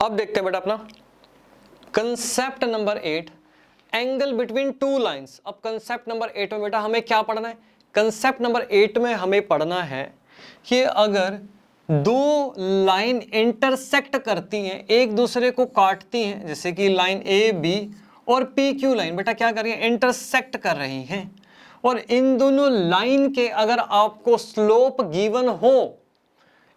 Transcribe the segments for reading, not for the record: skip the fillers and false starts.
अब देखते हैं बेटा अपना concept number 8, angle between two lines. अब कंसेप्ट नंबर 8 में बेटा हमें क्या पढ़ना है? कंसेप्ट नंबर 8 में हमें पढ़ना है कि अगर दो लाइन इंटरसेक्ट करती हैं, एक दूसरे को काटती हैं, जैसे कि लाइन ए बी और पी क्यू लाइन बेटा क्या कर रही है? इंटरसेक्ट कर रही हैं, और इन दोनों लाइन के अगर आपको स्लोप गिवन हो,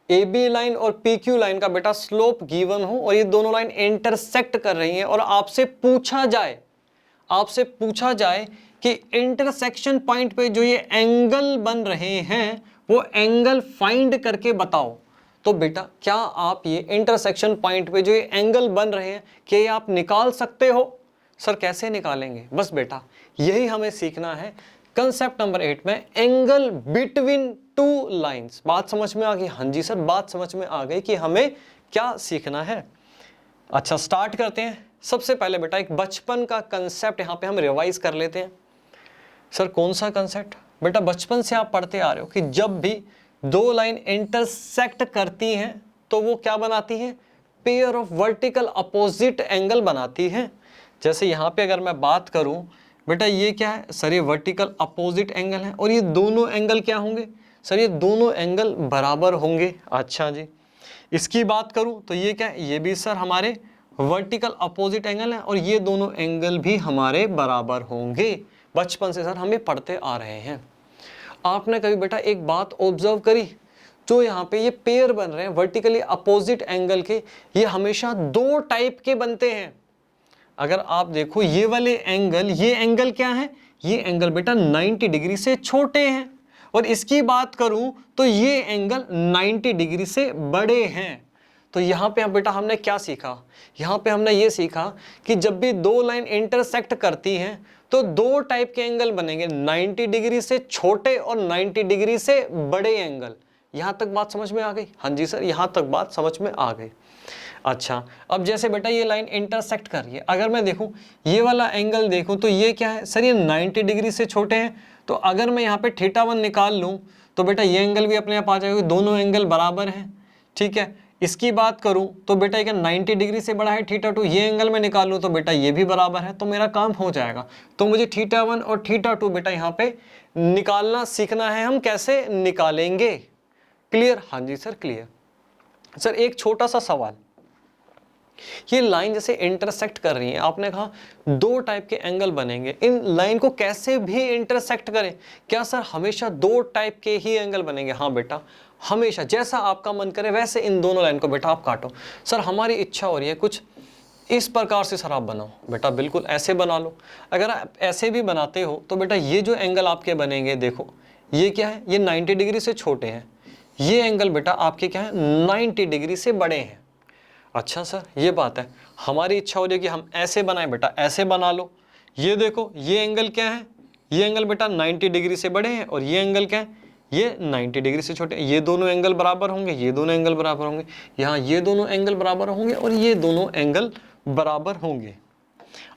ए बी लाइन और पी क्यू लाइन का बेटा स्लोप गिवन हो, और ये दोनों लाइन इंटरसेक्ट कर रही हैं, और आपसे पूछा जाए कि इंटरसेक्शन पॉइंट पे जो ये एंगल बन रहे हैं वो एंगल फाइंड करके बताओ, तो बेटा क्या आप ये इंटरसेक्शन पॉइंट पे जो ये एंगल बन रहे हैं क्या ये आप निकाल सकते हो? सर कैसे निकालेंगे? बस बेटा यही हमें सीखना है कंसेप्ट नंबर 8 में, एंगल बिटवीन टू लाइंस। बात समझ में आ गई? हाँ जी सर, बात समझ में आ गई कि हमें क्या सीखना है। अच्छा स्टार्ट करते हैं। सबसे पहले बेटा एक बचपन का कंसेप्ट यहाँ पे हम रिवाइज कर लेते हैं। सर कौन सा कंसेप्ट? बेटा बचपन से आप पढ़ते आ रहे हो कि जब भी दो लाइन इंटरसेक्ट करती हैं तो वो क्या बनाती हैं? Pair of vertical opposite angle बनाती हैं। जैसे यहाँ पे अगर मैं बात करूं बेटा ये क्या है? सर ये वर्टिकल अपोजिट एंगल है, और ये दोनों एंगल क्या होंगे? सर ये दोनों एंगल बराबर होंगे। अच्छा जी, इसकी बात करूं तो ये क्या है? ये भी सर हमारे वर्टिकल अपोजिट एंगल है, और ये दोनों एंगल भी हमारे बराबर होंगे। बचपन से सर हम ये पढ़ते आ रहे हैं। आपने कभी बेटा एक बात ऑब्जर्व करी, जो यहाँ पे ये पेयर बन रहे हैं वर्टिकली अपोजिट एंगल के, ये हमेशा दो टाइप के बनते हैं। अगर आप देखो ये वाले एंगल, ये एंगल क्या है? ये एंगल बेटा 90 डिग्री से छोटे हैं, और इसकी बात करूं तो ये एंगल 90 डिग्री से बड़े हैं। तो यहाँ पे बेटा हमने क्या सीखा? यहाँ पे हमने ये सीखा कि जब भी दो लाइन इंटरसेक्ट करती हैं तो दो टाइप के एंगल बनेंगे, 90 डिग्री से छोटे और 90 डिग्री से बड़े एंगल। यहाँ तक बात समझ में आ गई? हाँ जी सर, यहाँ तक बात समझ में आ गई। अच्छा अब जैसे बेटा ये लाइन इंटरसेक्ट कर रही है, अगर मैं देखूं ये वाला एंगल देखूं तो ये क्या है? सर ये 90 डिग्री से छोटे हैं, तो अगर मैं यहाँ पे θ1 निकाल लूं तो बेटा ये एंगल भी अपने आप आ जाएगा, दोनों एंगल बराबर हैं। ठीक है, इसकी बात करूं तो बेटा ये 90 डिग्री से बड़ा है θ2, ये एंगल मैं निकाल लूं तो बेटा ये भी बराबर है, तो मेरा काम हो जाएगा। तो मुझे θ1 और θ2 बेटा यहाँ पे निकालना सीखना है। हम कैसे निकालेंगे? क्लियर? हाँ जी सर क्लियर। सर एक छोटा सा सवाल, ये लाइन जैसे इंटरसेक्ट कर रही है, आपने कहा दो टाइप के एंगल बनेंगे, इन लाइन को कैसे भी इंटरसेक्ट करें, क्या सर हमेशा दो टाइप के ही एंगल बनेंगे? हाँ बेटा हमेशा, जैसा आपका मन करे वैसे इन दोनों लाइन को बेटा आप काटो। सर हमारी इच्छा हो रही है कुछ इस प्रकार से सर आप बनाओ, बेटा बिल्कुल ऐसे बना लो। अगर आप ऐसे भी बनाते हो तो बेटा ये जो एंगल आपके बनेंगे, देखो ये क्या है? ये 90 डिग्री से छोटे हैं, ये एंगल बेटा आपके क्या है? 90 डिग्री से बड़े हैं। अच्छा सर ये बात है, हमारी इच्छा हो रही है कि हम ऐसे बनाएं, बेटा ऐसे बना लो। ये देखो ये एंगल क्या है? ये एंगल बेटा 90 डिग्री से बड़े हैं, और ये एंगल क्या है? ये 90 डिग्री से छोटे हैं। ये दोनों एंगल बराबर होंगे, ये दोनों एंगल बराबर होंगे, यहाँ ये दोनों एंगल बराबर होंगे, और ये दोनों एंगल बराबर होंगे।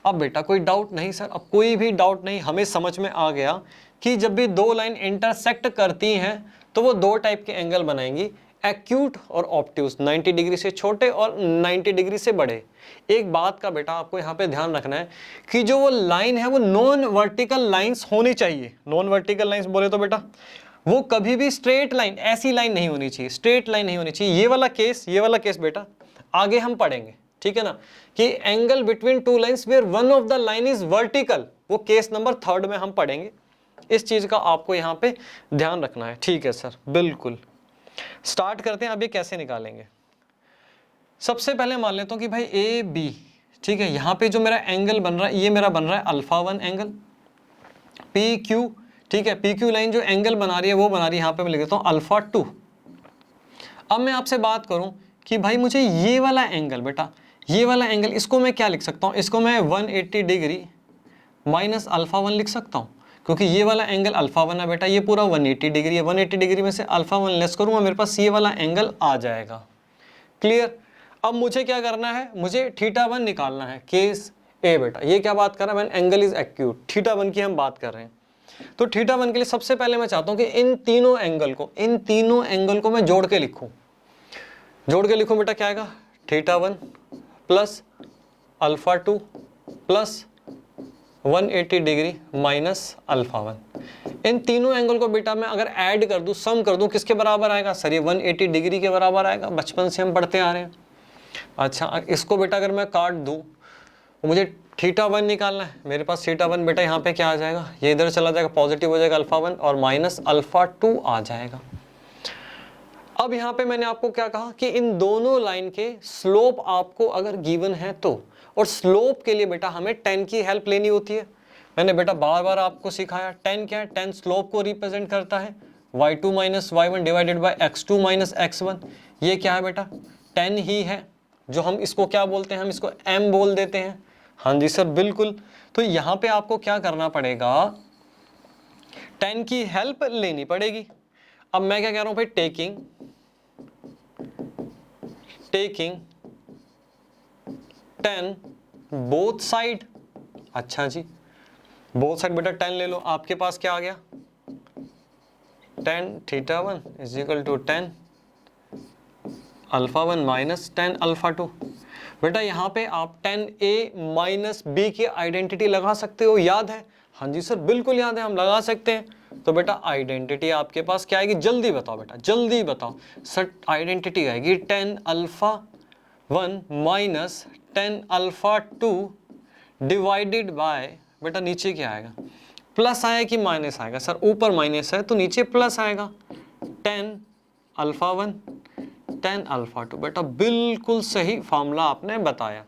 अब बेटा कोई डाउट नहीं सर? अब कोई भी डाउट नहीं, हमें समझ में आ गया कि जब भी दो लाइन इंटरसेक्ट करती हैं तो वो दो टाइप के एंगल बनाएंगी, एक्यूट और ऑब्ट्यूज, 90 डिग्री से छोटे और 90 डिग्री से बड़े। एक बात का बेटा आपको यहाँ पे ध्यान रखना है कि जो वो लाइन है वो नॉन वर्टिकल लाइंस होनी चाहिए। नॉन वर्टिकल लाइंस बोले तो बेटा वो कभी भी स्ट्रेट लाइन, ऐसी लाइन नहीं होनी चाहिए, स्ट्रेट लाइन नहीं होनी चाहिए। ये वाला केस बेटा आगे हम पढ़ेंगे, ठीक है ना, कि angle between two lines where one of the line is vertical, वो केस नंबर 3 में हम पढ़ेंगे। इस चीज का आपको यहाँ पे ध्यान रखना है। ठीक है सर, बिल्कुल। स्टार्ट करते हैं। अब ये कैसे निकालेंगे? सबसे पहले मान लेता हूं कि भाई ए बी, ठीक है, यहां पे जो मेरा एंगल बन रहा है ये मेरा बन रहा है α1 एंगल, पी क्यू, ठीक है, पी क्यू लाइन जो एंगल बना रही है वो बना रही है, यहां पे मैं लिख देता हूं α2। अब मैं आपसे बात करूं कि भाई मुझे ये वाला एंगल, बेटा ये वाला एंगल, इसको मैं क्या लिख सकता हूं? इसको मैं 180 डिग्री माइनस α1 लिख सकता हूं, क्योंकि ये वाला एंगल α1 है बेटा, ये पूरा 180 डिग्री है। 180 डिग्री में से α1 लेस करूंगा, मेरे पास ये वाला एंगल आ जाएगा। क्लियर? अब मुझे क्या करना है? मुझे θ1 निकालना है, केस ए बेटा। ये क्या बात कर रहा है? एंगल इज एक्यूट, θ1 की हम बात कर रहे हैं। तो θ1 के लिए सबसे पहले मैं चाहता हूं कि इन तीनों एंगल को मैं जोड़ के लिखूं। जोड़ के लिखूं बेटा, क्या आएगा? θ1 plus alpha 2 plus 180 degree minus alpha 1। इन तीनों एंगल को बेटा मैं अगर ऐड कर दूं, सम कर दूं, किसके बराबर आएगा सर? ये 180 डिग्री के बराबर आएगा, बचपन से हम पढ़ते आ रहे हैं। अच्छा, इसको बेटा अगर मैं काट दूं, मुझे थीटा 1 निकालना है। मेरे पास थीटा 1 बेटा यहाँ पे क्या आ जाएगा, ये इधर चला जाएगा, पॉजिटिव हो जाएगा अल्फा 1 और माइनस अल्फा 2 आ जाएगा। अब यहाँ पे मैंने आपको क्या कहा कि इन दोनों लाइन के स्लोप आपको अगर गिवन है तो, और स्लोप के लिए बेटा हमें tan की हेल्प लेनी होती है। मैंने बेटा बार बार आपको सिखाया, tan क्या है? tan स्लोप को रिप्रेजेंट करता है, y2 minus y1 divided by x2 minus x1। ये क्या है बेटा? tan ही है, जो हम इसको क्या बोलते हैं? हम इसको m बोल देते हैं। हाँ जी सर बिल्कुल। तो यहाँ पे आपको क्या करना पड़ेगा, tan की हेल्प लेनी पड़ेगी। अब मैं क्या कह रहा हूँ भाई, टेकिंग tan बोथ साइड। अच्छा जी, बोथ साइड बेटा tan ले लो। आपके पास क्या आ गया, tan theta 1 is equal to tan alpha 1 minus tan alpha 2। बेटा यहाँ पे आप tan a माइनस बी की आइडेंटिटी लगा सकते हो, याद है? हाँ जी सर बिल्कुल याद है, हम लगा सकते हैं। तो बेटा आइडेंटिटी आपके पास क्या आएगी, जल्दी बताओ बेटा, जल्दी बताओ सर। आइडेंटिटी आएगी tan alpha 1 minus tan alpha 2 divided by, बेटा नीचे क्या आएगा, प्लस आया कि माइनस आएगा? सर ऊपर माइनस है तो नीचे प्लस आएगा, tan अल्फा 1 tan अल्फा 2। बेटा बिल्कुल सही फॉर्मूला आपने बताया।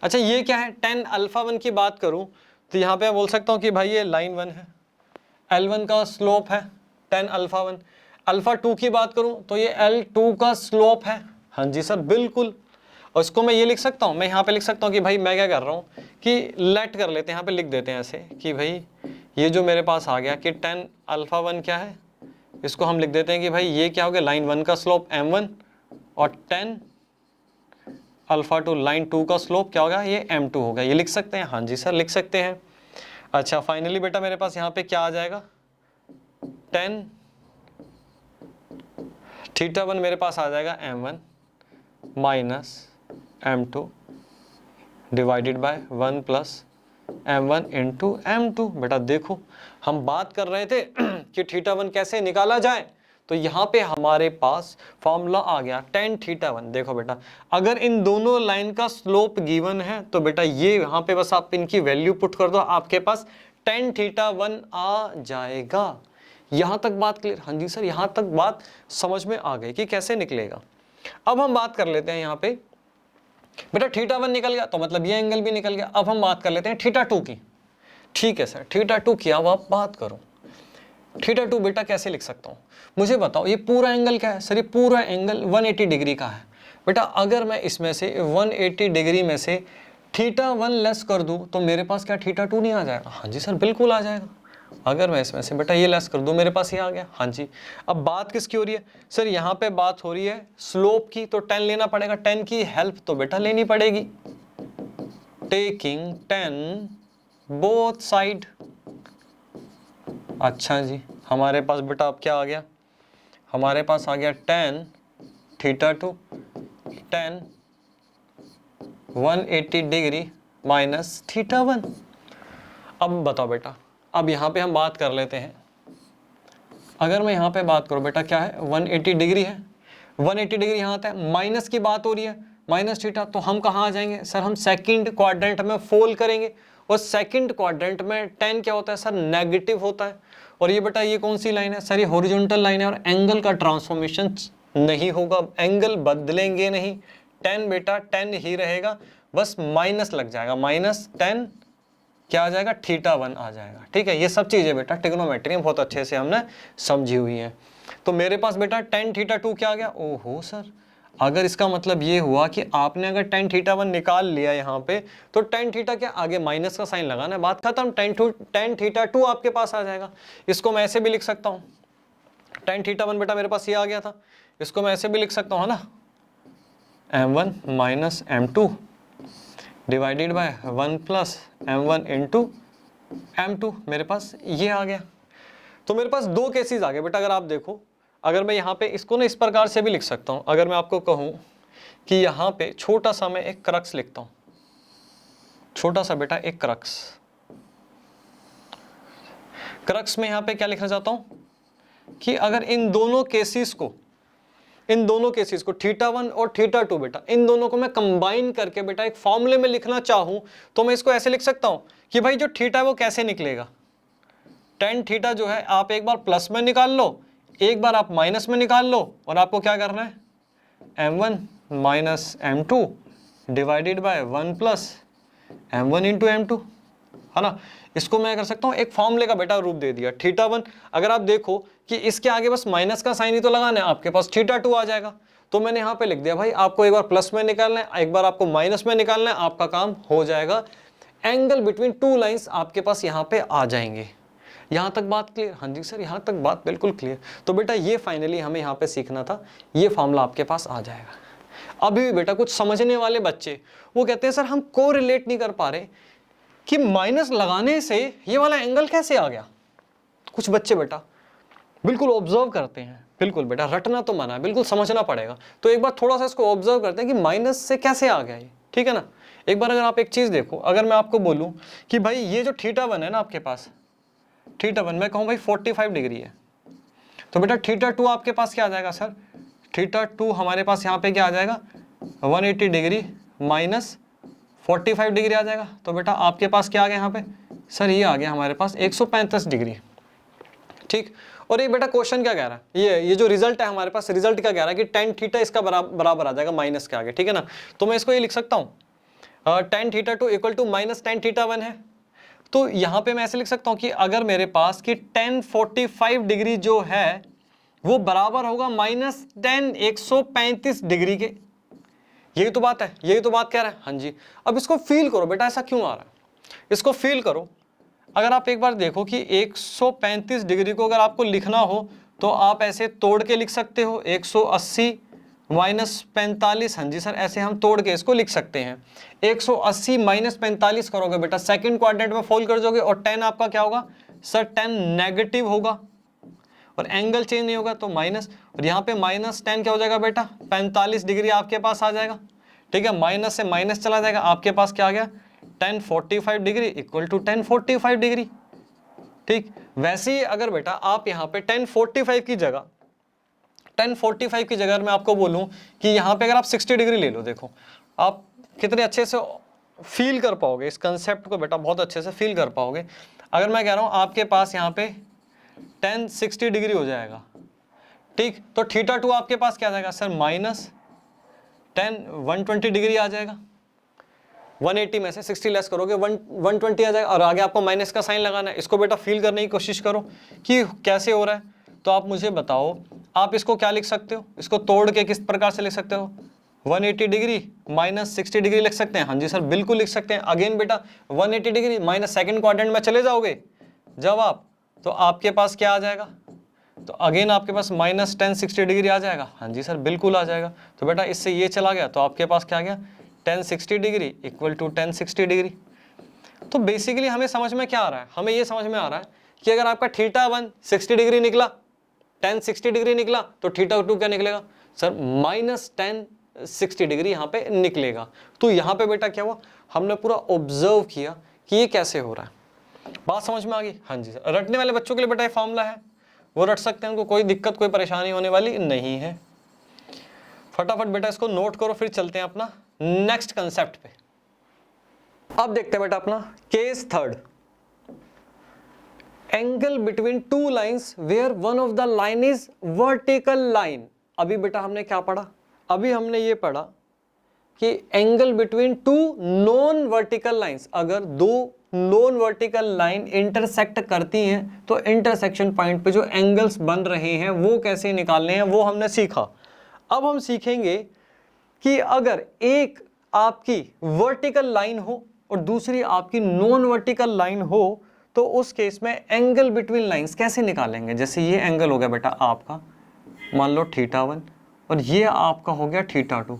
अच्छा ये क्या है, tan अल्फा 1 की बात करूं तो यहाँ पे बोल सकता हूँ कि भाई ये लाइन 1 है, L1 का स्लोप है tan अल्फा 1। अल्फा 2 की बात करूं तो ये L2 का स्लोप है। हाँ जी सर बिल्कुल। और इसको मैं ये लिख सकता हूँ, मैं यहाँ पे लिख सकता हूँ कि भाई मैं क्या कर रहा हूँ कि लेट कर लेते हैं, यहाँ पे लिख देते हैं ऐसे कि भाई ये जो मेरे पास आ गया कि tan अल्फा 1 क्या है, इसको हम लिख देते हैं कि भाई ये क्या हो गया, लाइन 1 का स्लोप m1 और tan अल्फा 2 लाइन 2 का स्लोप क्या होगा, ये m2 होगा। ये लिख सकते हैं? हाँ जी सर लिख सकते हैं। अच्छा फाइनली बेटा मेरे पास यहाँ पे क्या आ जाएगा, tan थीटा 1 मेरे पास आ जाएगा m1 minus m2 divided by 1 plus m1 into m2। बेटा देखो हम बात कर रहे थे कि थीटा 1 कैसे निकाला जाए, तो यहाँ पे हमारे पास फॉर्मूला आ गया tan थीटा 1। देखो बेटा अगर इन दोनों लाइन का स्लोप गिवन है तो बेटा ये यहाँ पे बस आप इनकी वैल्यू पुट कर दो, आपके पास tan थीटा 1 आ जाएगा। यहाँ तक बात क्लियर? हाँ जी सर यहाँ तक बात समझ में आ गई कि कैसे निकलेगा। अब हम बात कर लेते हैं यहाँ पे, बेटा थीटा 1 निकल गया तो मतलब ये एंगल भी निकल गया। अब हम बात कर लेते हैं थीटा 2 की। ठीक है सर थीटा 2 की अब आप बात करो, थीटा 2 बेटा कैसे लिख सकता हूँ मुझे बताओ। ये पूरा एंगल क्या है सर, ये पूरा एंगल 180 डिग्री का है। बेटा अगर मैं इसमें से 180 डिग्री में से थीटा 1 लेस कर दूं तो मेरे पास क्या थीटा 2 नहीं आ जाएगा? हाँ जी सर बिल्कुल आ जाएगा। अगर मैं इसमें से बेटा ये लेस कर दूं मेरे पास ये आ गया। हाँ जी। अब बात किसकी हो रही है सर, यहाँ पे बात हो रही है स्लोप की, तो tan लेना पड़ेगा, tan की हेल्प तो बेटा लेनी पड़ेगी। Taking tan both side. अच्छा जी हमारे पास बेटा अब क्या आ गया, हमारे पास आ गया tan theta 2 tan 180 degree minus theta 1। अब बताओ बेटा, अब यहाँ पे हम बात कर लेते हैं, अगर मैं यहाँ पे बात करूँ बेटा क्या है 180 डिग्री है, 180 डिग्री यहाँ आता है, माइनस की बात हो रही है माइनस थीटा, तो हम कहाँ आ जाएंगे सर, हम सेकंड क्वाड्रेंट में फोल्ड करेंगे। और सेकंड क्वाड्रेंट में tan क्या होता है सर, नेगेटिव होता है। और ये बेटा ये कौन सी लाइन है सर, ये हॉरिजॉन्टल लाइन है और एंगल का ट्रांसफॉर्मेशन नहीं होगा, एंगल बदलेंगे नहीं, tan बेटा tan ही रहेगा, बस माइनस लग जाएगा, माइनस tan क्या आ जाएगा, थीटा 1 आ जाएगा। ठीक है, ये सब चीजें बेटा ट्रिग्नोमेट्री में बहुत अच्छे से हमने समझी हुई हैं। तो मेरे पास बेटा tan थीटा 2 क्या आ गया, ओहो सर, अगर इसका मतलब ये हुआ कि आपने अगर tan थीटा 1 निकाल लिया यहाँ पे, तो tan थीटा क्या आगे माइनस का साइन लगाना है, बात खत्म, tan थीटा 2 आपके पास आ जाएगा। इसको मैं ऐसे भी लिख सकता हूँ, tan थीटा 1 बेटा मेरे पास ये आ गया था, इसको मैं ऐसे भी लिख सकता हूँ, है ना, m1 minus m2 divided by 1 plus m1 into m2, मेरे पास ये आ गया। तो मेरे पास दो केसेस आ गए बेटा। अगर आप देखो, अगर मैं यहाँ पे इसको ना इस प्रकार से भी लिख सकता हूँ, अगर मैं आपको कहूँ कि यहाँ पे छोटा सा मैं एक क्रक्स लिखता हूं, छोटा सा बेटा एक क्रक्स में यहाँ पे क्या लिखना चाहता हूं कि अगर इन दोनों केसेस को θ1 और θ2 बेटा, इन दोनों को मैं कंबाइन करके बेटा एक फॉर्मूले में लिखना चाहूं तो मैं इसको ऐसे लिख सकता हूं कि भाई जो थीटा है वो कैसे निकलेगा, tan थीटा जो है आप एक बार प्लस में निकाल लो, एक बार आप माइनस में निकाल लो, और आपको क्या करना है m1 minus m2 divided by 1 plus m1 into m2, है ना। इसको मैं कर सकता हूँ एक फॉर्मूले का बेटा रूप दे दिया। θ1 अगर आप देखो कि इसके आगे बस माइनस का साइन ही तो लगाना है, आपके पास θ2 आ जाएगा, तो मैंने यहाँ पे लिख दिया भाई आपको एक बार प्लस में निकालना है, एक बार आपको माइनस में निकालना है, आपका काम हो जाएगा। एंगल बिटवीन टू लाइंस आपके पास यहाँ पे आ जाएंगे। यहाँ तक बात क्लियर? हाँ जी सर, यहाँ तक बात बिल्कुल क्लियर। तो बेटा ये फाइनली हमें यहाँ पे सीखना था, ये फॉर्मूला आपके पास आ जाएगा। अभी भी बेटा कुछ समझने वाले बच्चे वो कहते हैं सर हम को रिलेट नहीं कर पा रहे कि माइनस लगाने से ये वाला एंगल कैसे आ गया। कुछ बच्चे बेटा बिल्कुल ऑब्जर्व करते हैं, बिल्कुल बेटा रटना तो मना है, बिल्कुल समझना पड़ेगा। तो एक बार थोड़ा सा इसको ऑब्जर्व करते हैं कि माइनस से कैसे आ गया ये, ठीक है ना। एक बार अगर आप एक चीज देखो, अगर मैं आपको बोलूं कि भाई ये जो θ1 है ना आपके पास, θ1 मैं कहूं भाई 45 डिग्री है, तो बेटा θ2 आपके पास क्या आ जाएगा सर, θ2 हमारे पास यहाँ पे क्या आ जाएगा 180 डिग्री माइनस 45 डिग्री आ जाएगा। तो बेटा आपके पास क्या आ गया यहाँ पे सर, ये आ गया हमारे पास 135 डिग्री, ठीक। और ये बेटा क्वेश्चन क्या कह रहा है, ये जो रिजल्ट है हमारे पास, रिजल्ट क्या कह रहा है कि tan थीटा इसका बराबर आ जाएगा माइनस के आगे, ठीक है ना। तो मैं इसको ये लिख सकता हूँ tan θ2 equal to minus tan θ1 है। तो यहाँ पे मैं ऐसे लिख सकता हूँ कि अगर मेरे पास कि tan 45 डिग्री जो है वो बराबर होगा माइनस tan 135 डिग्री के, यही तो बात है, यही तो बात कह रहा है। हाँ जी, अब इसको फील करो बेटा ऐसा क्यों आ रहा है, इसको फील करो। अगर आप एक बार देखो कि 135 डिग्री को अगर आपको लिखना हो तो आप ऐसे तोड़ के लिख सकते हो, 180 माइनस 45, हाँ जी सर ऐसे हम तोड़ के इसको लिख सकते हैं। 180 माइनस 45 करोगे बेटा सेकंड क्वाड्रेंट में फोल्ड कर दोगे और tan आपका क्या होगा सर, tan नेगेटिव होगा और एंगल चेंज नहीं होगा तो माइनस, और यहाँ पे माइनस tan क्या हो जाएगा बेटा 45 डिग्री आपके पास आ जाएगा, ठीक है। माइनस से माइनस चला जाएगा, आपके पास क्या आ गया tan 45 degree equal to tan 45 degree, ठीक। वैसे ही अगर बेटा आप यहाँ पे tan 45 की जगह मैं आपको बोलूं कि यहाँ पे अगर आप 60 डिग्री ले लो, देखो आप कितने अच्छे से फील कर पाओगे इस कंसेप्ट को बेटा, बहुत अच्छे से फील कर पाओगे। अगर मैं कह रहा हूँ आपके पास यहाँ पे tan 60 डिग्री हो जाएगा, ठीक, तो θ2 आपके पास क्या आ जाएगा सर माइनस tan 120 डिग्री आ जाएगा। 180 में से 60 लेस करोगे 120 आ जाएगा, और आगे आपको माइनस का साइन लगाना है। इसको बेटा फील करने की कोशिश करो कि कैसे हो रहा है। तो आप मुझे बताओ आप इसको क्या लिख सकते हो, इसको तोड़ के किस प्रकार से लिख सकते हो, 180 डिग्री माइनस 60 डिग्री लिख सकते हैं। हाँ जी सर बिल्कुल लिख सकते हैं। अगेन बेटा 180 डिग्री माइनस सेकंड क्वाड्रेंट में चले जाओगे जब आप, तो आपके पास क्या आ जाएगा, तो अगेन आपके पास माइनस tan 60 डिग्री आ जाएगा। हाँ जी सर बिल्कुल आ जाएगा। तो बेटा इससे ये चला गया तो आपके पास क्या आ गया tan 60 degree equal to tan 60 degree. तो बेसिकली हमें समझ में क्या आ रहा है, हमें ये समझ में आ रहा है कि अगर आपका θ1 60 डिग्री निकला, tan 60 डिग्री निकला, तो θ2 क्या निकलेगा सर माइनस tan 60 डिग्री यहाँ पे निकलेगा। तो यहाँ पे बेटा क्या हुआ, हमने पूरा ऑब्जर्व किया कि ये कैसे हो रहा है। बात समझ में आ गई? हाँ जी सर। रटने वाले बच्चों के लिए बेटा ये फॉर्मूला है, वो रट सकते हैं, उनको कोई दिक्कत कोई परेशानी होने वाली नहीं है। फटाफट बेटा इसको नोट करो, फिर चलते हैं अपना नेक्स्ट कंसेप्ट पे। अब देखते हैं बेटा अपना case third, angle between two lines where one of the line is vertical line. अभी बेटा हमने क्या पढ़ा, अभी हमने ये पढ़ा कि angle between to non vertical lines, अगर दो नॉन वर्टिकल लाइन इंटरसेक्ट करती हैं तो इंटरसेक्शन पॉइंट पे जो एंगल्स बन रहे हैं वो कैसे निकालने हैं, वो हमने सीखा। अब हम सीखेंगे कि अगर एक आपकी वर्टिकल लाइन हो और दूसरी आपकी नॉन वर्टिकल लाइन हो तो उस केस में एंगल बिटवीन लाइंस कैसे निकालेंगे। जैसे ये एंगल हो गया बेटा आपका, मान लो θ1, और ये आपका हो गया θ2।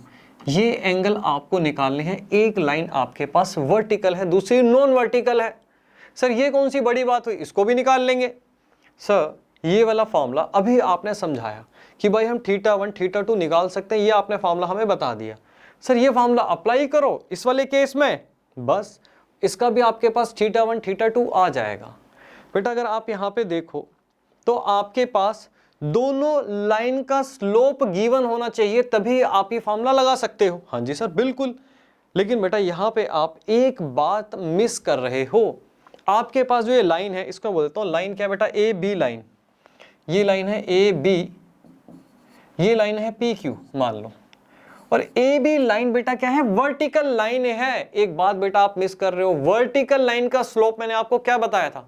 ये एंगल आपको निकालने हैं, एक लाइन आपके पास वर्टिकल है दूसरी नॉन वर्टिकल है। सर ये कौन सी बड़ी बात हुई, इसको भी निकाल लेंगे। सर ये वाला फॉर्मूला अभी आपने समझाया कि भाई हम θ1 θ2 निकाल सकते हैं, ये आपने फॉर्मूला हमें बता दिया। सर ये फॉर्मूला अप्लाई करो इस वाले केस में, बस इसका भी आपके पास θ1 θ2 आ जाएगा। बेटा अगर आप यहाँ पे देखो तो आपके पास दोनों लाइन का स्लोप गिवन होना चाहिए, तभी आप ये फॉर्मूला लगा सकते हो। हाँ जी सर बिल्कुल, लेकिन बेटा यहाँ पे आप एक बात मिस कर रहे हो। आपके पास जो ये लाइन है इसको बोलता हूँ लाइन क्या बेटा, ए बी लाइन। ये लाइन है ए बी, ये लाइन है पी क्यू मान लो, और ए बी लाइन बेटा क्या है, वर्टिकल लाइन है। एक बात बेटा आप मिस कर रहे हो, वर्टिकल लाइन का स्लोप मैंने आपको क्या बताया था,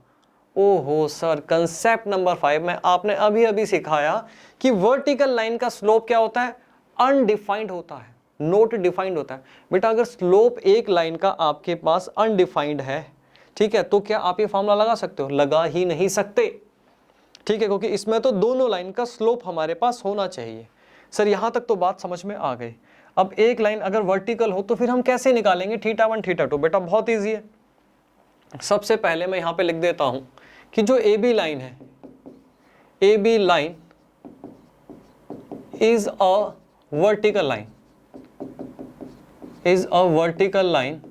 ओहो सर कंसेप्ट नंबर 5 में आपने अभी अभी सिखाया कि वर्टिकल लाइन का स्लोप क्या होता है, अनडिफाइंड होता है, नॉट डिफाइंड होता है। बेटा अगर स्लोप एक लाइन का आपके पास अनडिफाइंड है, ठीक है, तो क्या आप ये फॉर्मूला लगा सकते हो, लगा ही नहीं सकते, ठीक है, क्योंकि इसमें तो दोनों लाइन का स्लोप हमारे पास होना चाहिए। सर यहां तक तो बात समझ में आ गई। अब एक लाइन अगर वर्टिकल हो तो फिर हम कैसे निकालेंगे θ1 θ2, बेटा बहुत ईजी है। सबसे पहले मैं यहां पे लिख देता हूं कि जो ए बी लाइन है, A B line is a vertical line, is a vertical line,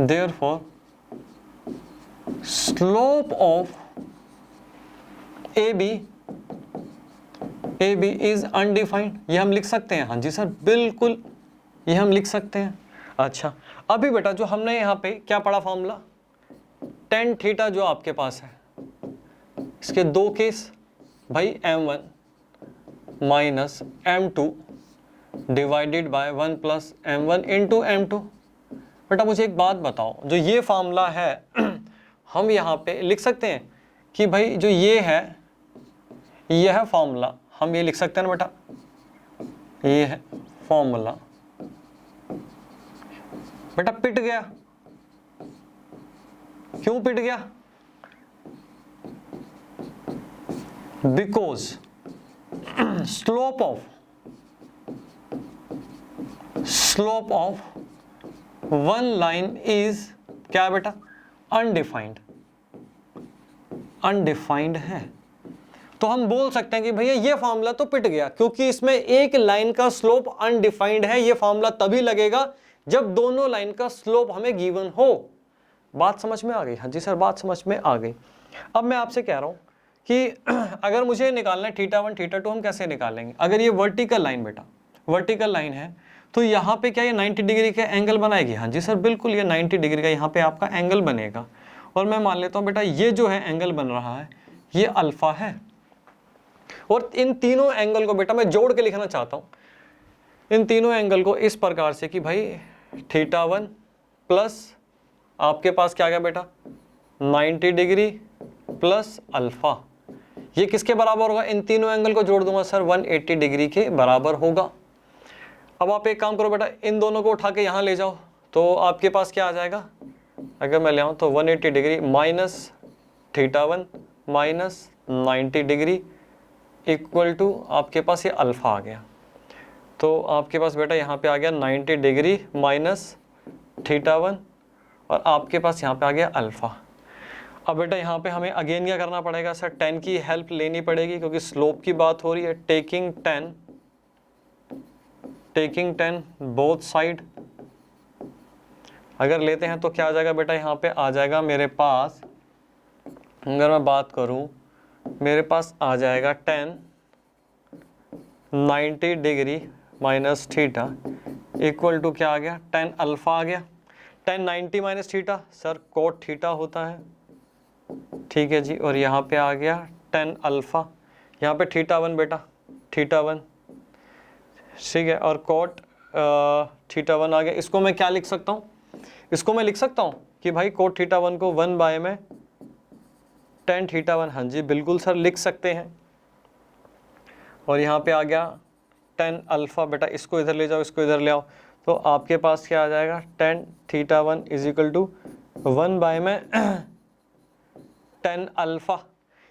therefore slope of AB is undefined। ये हम लिख सकते हैं, हाँ जी सर बिल्कुल ये हम लिख सकते हैं। अच्छा अभी बेटा जो हमने यहाँ पे क्या पढ़ा फॉर्मूला, tan थीटा जो आपके पास है, इसके दो केस भाई m1 minus m2 divided by 1 plus m1 into m2। बेटा मुझे एक बात बताओ, जो ये फार्मूला है हम यहाँ पे लिख सकते हैं कि भाई जो ये है यह फार्मूला हम ये लिख सकते हैं ना बेटा, ये है फार्मूला। बेटा पिट गया, क्यों पिट गया, because slope of one line is क्या है बेटा, अनडिफाइंड है। तो हम बोल सकते हैं कि भैया ये फॉर्मूला तो पिट गया, क्योंकि इसमें एक लाइन का स्लोप अनडिफाइंड है। ये फॉर्मूला तभी लगेगा जब दोनों लाइन का स्लोप हमें गिवन हो। बात समझ में आ गई, हाँ जी सर बात समझ में आ गई। अब मैं आपसे कह रहा हूं कि अगर मुझे निकालना है θ1 θ2 हम कैसे निकालेंगे। अगर ये वर्टिकल लाइन बेटा वर्टिकल लाइन है तो यहाँ पे क्या ये 90 डिग्री का एंगल बनाएगी, हाँ जी सर बिल्कुल ये 90 डिग्री का यहाँ पे आपका एंगल बनेगा। और मैं मान लेता हूँ बेटा ये जो है एंगल बन रहा है ये अल्फा है, और इन तीनों एंगल को बेटा मैं जोड़ के लिखना चाहता हूँ, इन तीनों एंगल को इस प्रकार से कि भाई θ1 प्लस आपके पास क्या गया बेटा 90 डिग्री प्लस अल्फा, ये किसके बराबर होगा, इन तीनों एंगल को जोड़ दूंगा सर 180 डिग्री के बराबर होगा। अब आप एक काम करो बेटा, इन दोनों को उठा के यहाँ ले जाओ तो आपके पास क्या आ जाएगा, अगर मैं ले आऊँ तो 180 degree minus θ1 minus 90 degree equal to आपके पास ये अल्फा आ गया। तो आपके पास बेटा यहाँ पे आ गया 90 डिग्री माइनस θ1 और आपके पास यहाँ पे आ गया अल्फा। अब बेटा यहाँ पे हमें अगेन क्या करना पड़ेगा सर, tan की हेल्प लेनी पड़ेगी क्योंकि स्लोप की बात हो रही है। टेकिंग tan बोथ साइड अगर लेते हैं तो क्या आ जाएगा बेटा, यहाँ पे आ जाएगा मेरे पास, अगर मैं बात करूँ मेरे पास आ जाएगा tan 90 degree minus theta equal to क्या आ गया, tan अल्फा आ गया। tan 90 minus theta sir cot theta होता है, ठीक है जी। और यहाँ पे आ गया tan अल्फा, यहाँ पे θ1 बेटा θ1, ठीक है, और cot θ1 आ गया। इसको मैं क्या लिख सकता हूँ, इसको मैं लिख सकता हूँ कि भाई cot θ1 को 1 बाय में tan θ1, हाँ जी बिल्कुल सर लिख सकते हैं। और यहाँ पे आ गया tan अल्फा, बेटा इसको इधर ले जाओ इसको इधर ले आओ तो आपके पास क्या आ जाएगा tan θ1 is equal to 1 by में tan अल्फा।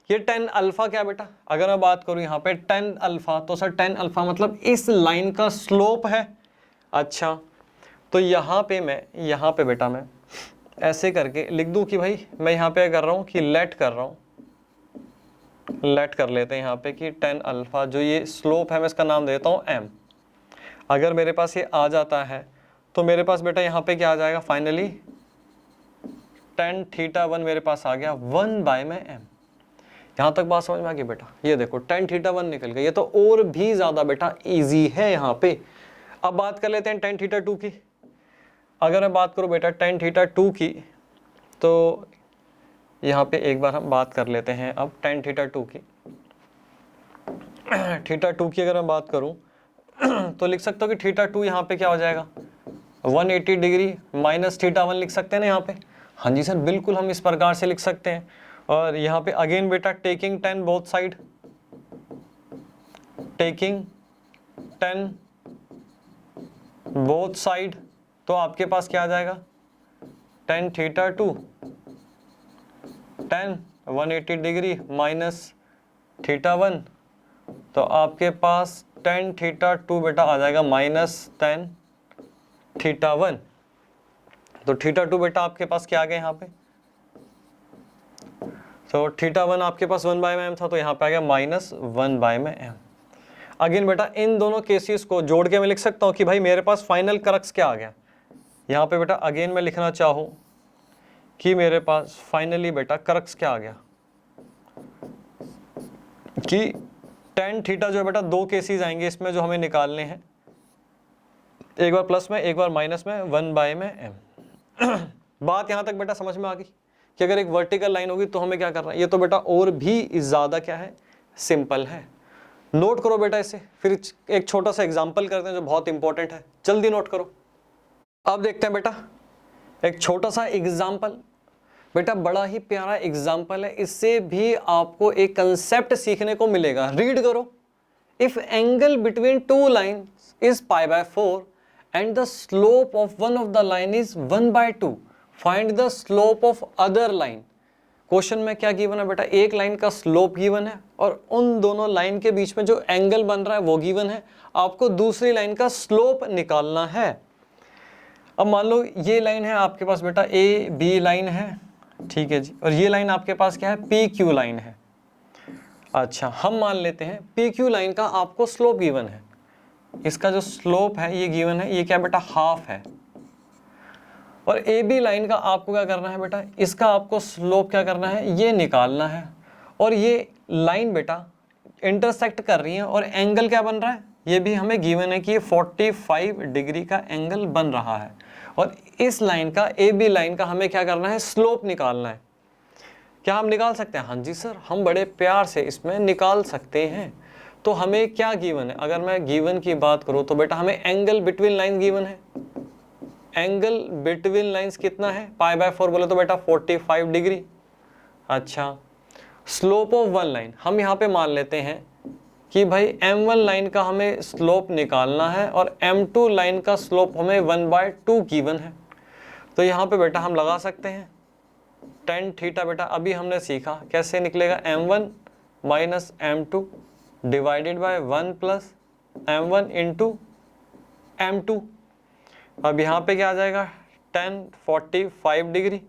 ये tan अल्फा क्या बेटा, अगर मैं बात करूँ यहाँ पे tan अल्फा तो सर tan अल्फा मतलब इस लाइन का स्लोप है। अच्छा तो यहाँ पे बेटा मैं ऐसे करके लिख दूँ कि भाई मैं यहाँ पे कर रहा हूँ कि लेट कर रहा हूँ लेट कर लेते हैं यहाँ पे कि tan अल्फा, जो ये स्लोप है मैं इसका नाम देता हूँ m। अगर मेरे पास ये आ जाता है तो मेरे पास बेटा यहाँ पे क्या आ जाएगा फाइनली, tan थीटा 1 मेरे पास आ गया 1 बाय में m। यहाँ तक बात समझ में आ गई बेटा? ये देखो tan थीटा 1 निकल गया, ये तो और भी ज़्यादा बेटा इजी है यहाँ पे। अब बात कर लेते हैं tan थीटा 2 की। अगर मैं बात करूँ बेटा tan थीटा 2 की, तो यहाँ पे एक बार हम बात कर लेते हैं अब tan थीटा 2 की। थीटा 2 की अगर मैं बात करूँ तो लिख सकता हूँ कि थीटा 2 यहाँ पे क्या हो जाएगा 180 डिग्री माइनस थीटा 1 लिख सकते हैं ना यहाँ पे। हाँ जी सर बिल्कुल हम इस प्रकार से लिख सकते हैं। और यहाँ पे अगेन बेटा taking tan both side, taking tan both side, तो आपके पास क्या आ जाएगा tan theta 2 tan 180 degree minus theta 1, तो आपके पास tan थीटा 2 बेटा आ जाएगा माइनस tan थीटा 1। तो थीटा 2 बेटा आपके पास क्या आ गया यहाँ पे, तो थीटा 1 आपके पास 1 बाय में m था, तो यहाँ पे आ गया माइनस 1 बाय में m। अगेन बेटा इन दोनों केसेस को जोड़ के मैं लिख सकता हूँ कि भाई मेरे पास फाइनल क्रक्स क्या आ गया। यहाँ पे बेटा अगेन मैं लिखना चाहूँ कि मेरे पास फाइनली बेटा क्रक्स क्या आ गया कि tan थीटा जो है बेटा दो केसेस आएंगे इसमें जो हमें निकालने हैं, एक बार प्लस में एक बार माइनस में 1 बाय में m। बात यहाँ तक बेटा समझ में आ गई कि अगर एक वर्टिकल लाइन होगी तो हमें क्या करना है। ये तो बेटा और भी ज़्यादा क्या है सिंपल है। नोट करो बेटा इसे, फिर एक छोटा सा एग्जांपल करते हैं जो बहुत इंपॉर्टेंट है, जल्दी नोट करो। अब देखते हैं बेटा एक छोटा सा एग्जांपल, बेटा बड़ा ही प्यारा एग्जांपल है, इससे भी आपको एक कंसेप्ट सीखने को मिलेगा। रीड करो। If angle between two lines is π/4 and the slope of one of the line is 1/2, find the slope of other line। Question में क्या गिवन है बेटा, एक लाइन का स्लोप गिवन है और उन दोनों लाइन के बीच में जो एंगल बन रहा है वो गिवन है। आपको दूसरी लाइन का स्लोप निकालना है। अब मान लो ये लाइन है आपके पास बेटा ए बी लाइन है, ठीक है जी, और ये लाइन आपके पास क्या है पी क्यू लाइन है। अच्छा हम मान लेते हैं पी क्यू लाइन का आपको स्लोप गिवन है, इसका जो स्लोप है ये गिवन है, ये क्या बेटा हाफ है। और ए बी लाइन का आपको क्या करना है बेटा, इसका आपको स्लोप क्या करना है ये निकालना है। और ये लाइन बेटा इंटरसेक्ट कर रही है और एंगल क्या बन रहा है ये भी हमें गिवन है कि ये 45 डिग्री का एंगल बन रहा है। और इस लाइन का ए बी लाइन का हमें क्या करना है स्लोप निकालना है। क्या हम निकाल सकते हैं? हाँ जी सर हम बड़े प्यार से इसमें निकाल सकते हैं। तो हमें क्या गिवन है, अगर मैं गिवन की बात करूं तो बेटा हमें एंगल बिटवीन लाइन गिवन है। एंगल बिटवीन लाइंस कितना है π/4 बोले तो बेटा 45 डिग्री। अच्छा स्लोप ऑफ वन लाइन हम यहाँ पे मान लेते हैं कि भाई m1 लाइन का हमें स्लोप निकालना है और m2 लाइन का स्लोप हमें 1/2 गिवन है। तो यहाँ पे बेटा हम लगा सकते हैं tan थीटा बेटा अभी हमने सीखा कैसे निकलेगा, m1 minus m2 divided by 1 plus m1 into m2। अब यहाँ पे क्या आ जाएगा tan 45 डिग्री।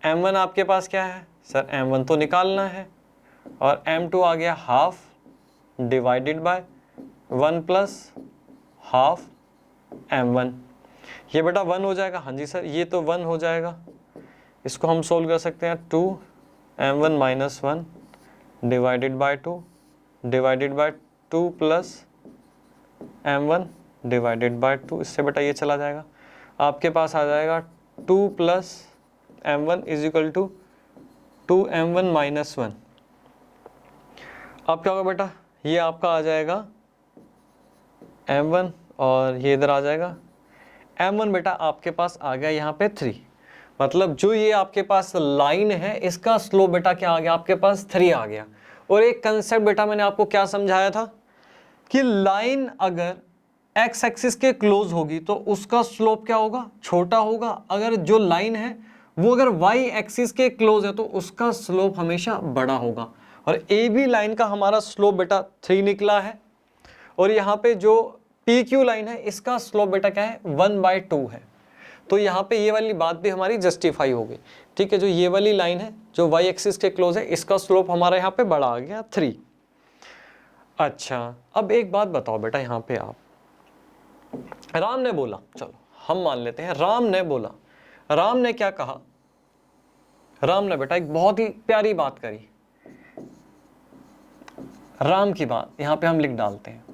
m1 आपके पास क्या है सर, m1 तो निकालना है और m2 आ गया half divided by 1 plus half m1। ये बेटा 1 हो जाएगा, हाँ जी सर ये तो 1 हो जाएगा। इसको हम सोल्व कर सकते हैं 2 m1 minus 1 divided by 2 divided by 2 plus m1 divided by 2। इससे बेटा ये चला जाएगा, आपके पास आ जाएगा 2 plus m1 is equal to 2m1 minus 1। अब क्या होगा बेटा, ये आपका आ जाएगा m1 और ये इधर आ जाएगा m1 बेटा आपके पास आ गया यहाँ पे 3। मतलब जो ये आपके पास लाइन है इसका स्लोप बेटा क्या आ गया आपके पास 3 आ गया। और एक कंसेप्ट बेटा मैंने आपको क्या समझाया था कि लाइन अगर एक्स एक्सिस के क्लोज होगी तो उसका स्लोप क्या होगा छोटा होगा। अगर जो लाइन है वो अगर वाई एक्सिस के क्लोज है तो उसका स्लोप हमेशा बड़ा होगा। और ए बी लाइन का हमारा स्लोप बेटा 3 निकला है और यहाँ पे जो पी क्यू लाइन है इसका स्लोप बेटा क्या है 1/2 है। तो यहाँ पे ये वाली बात भी हमारी जस्टिफाई हो गई। ठीक है, जो ये वाली लाइन है जो वाई एक्सिस के क्लोज है, इसका स्लोप हमारा यहाँ पे बड़ा आ गया 3। अच्छा, अब एक बात बताओ बेटा, यहाँ पे आप, राम ने बोला, चलो हम मान लेते हैं राम ने बोला, राम ने क्या कहा, राम ने बेटा एक बहुत ही प्यारी बात करी। राम की बात यहाँ पे हम लिख डालते हैं।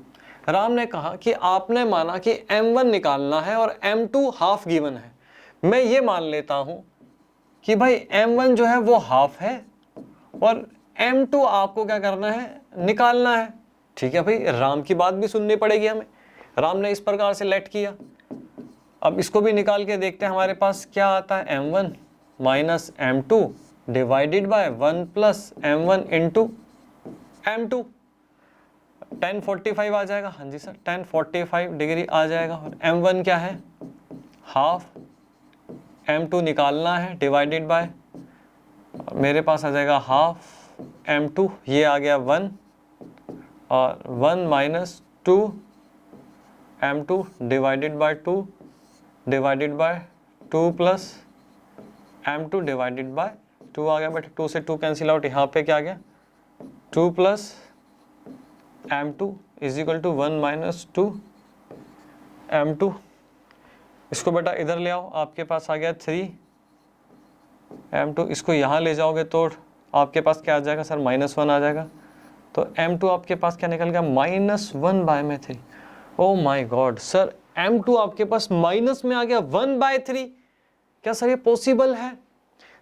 राम ने कहा कि आपने माना कि m1 निकालना है और m2 हाफ गिवन है। मैं ये मान लेता हूं कि भाई m1 जो है वो हाफ है और m2 आपको क्या करना है, निकालना है। ठीक है भाई, राम की बात भी सुननी पड़ेगी हमें। राम ने इस प्रकार से लेट किया। अब इसको भी निकाल के देखते हैं, हमारे पास क्या आता है, m1 minus m2 divided by 1 plus m1 into m2। tan 45 आ जाएगा। हाँ जी सर, tan 45 डिग्री आ जाएगा। और m1 क्या है, हाफ, m2 निकालना है डिवाइडेड बाय, मेरे पास आ जाएगा हाफ m2, ये आ गया 1 और 1 minus 2 m2 divided by 2 divided by 2 plus m2 divided by 2 आ गया बेटा। 2 से 2 कैंसिल आउट, यहाँ पे क्या आ गया 2 plus m2 is equal to 1 minus 2 m2। इसको बेटा इधर ले आओ, आपके पास आ गया 3 m2। इसको यहाँ ले जाओगे तो आपके पास क्या आ जाएगा सर, -1 आ जाएगा। तो m2 आपके पास क्या निकल गया, -1 बाय में 3। Oh my God sir, m2 आपके पास माइनस में आ गया 1/3। क्या सर ये पॉसिबल है?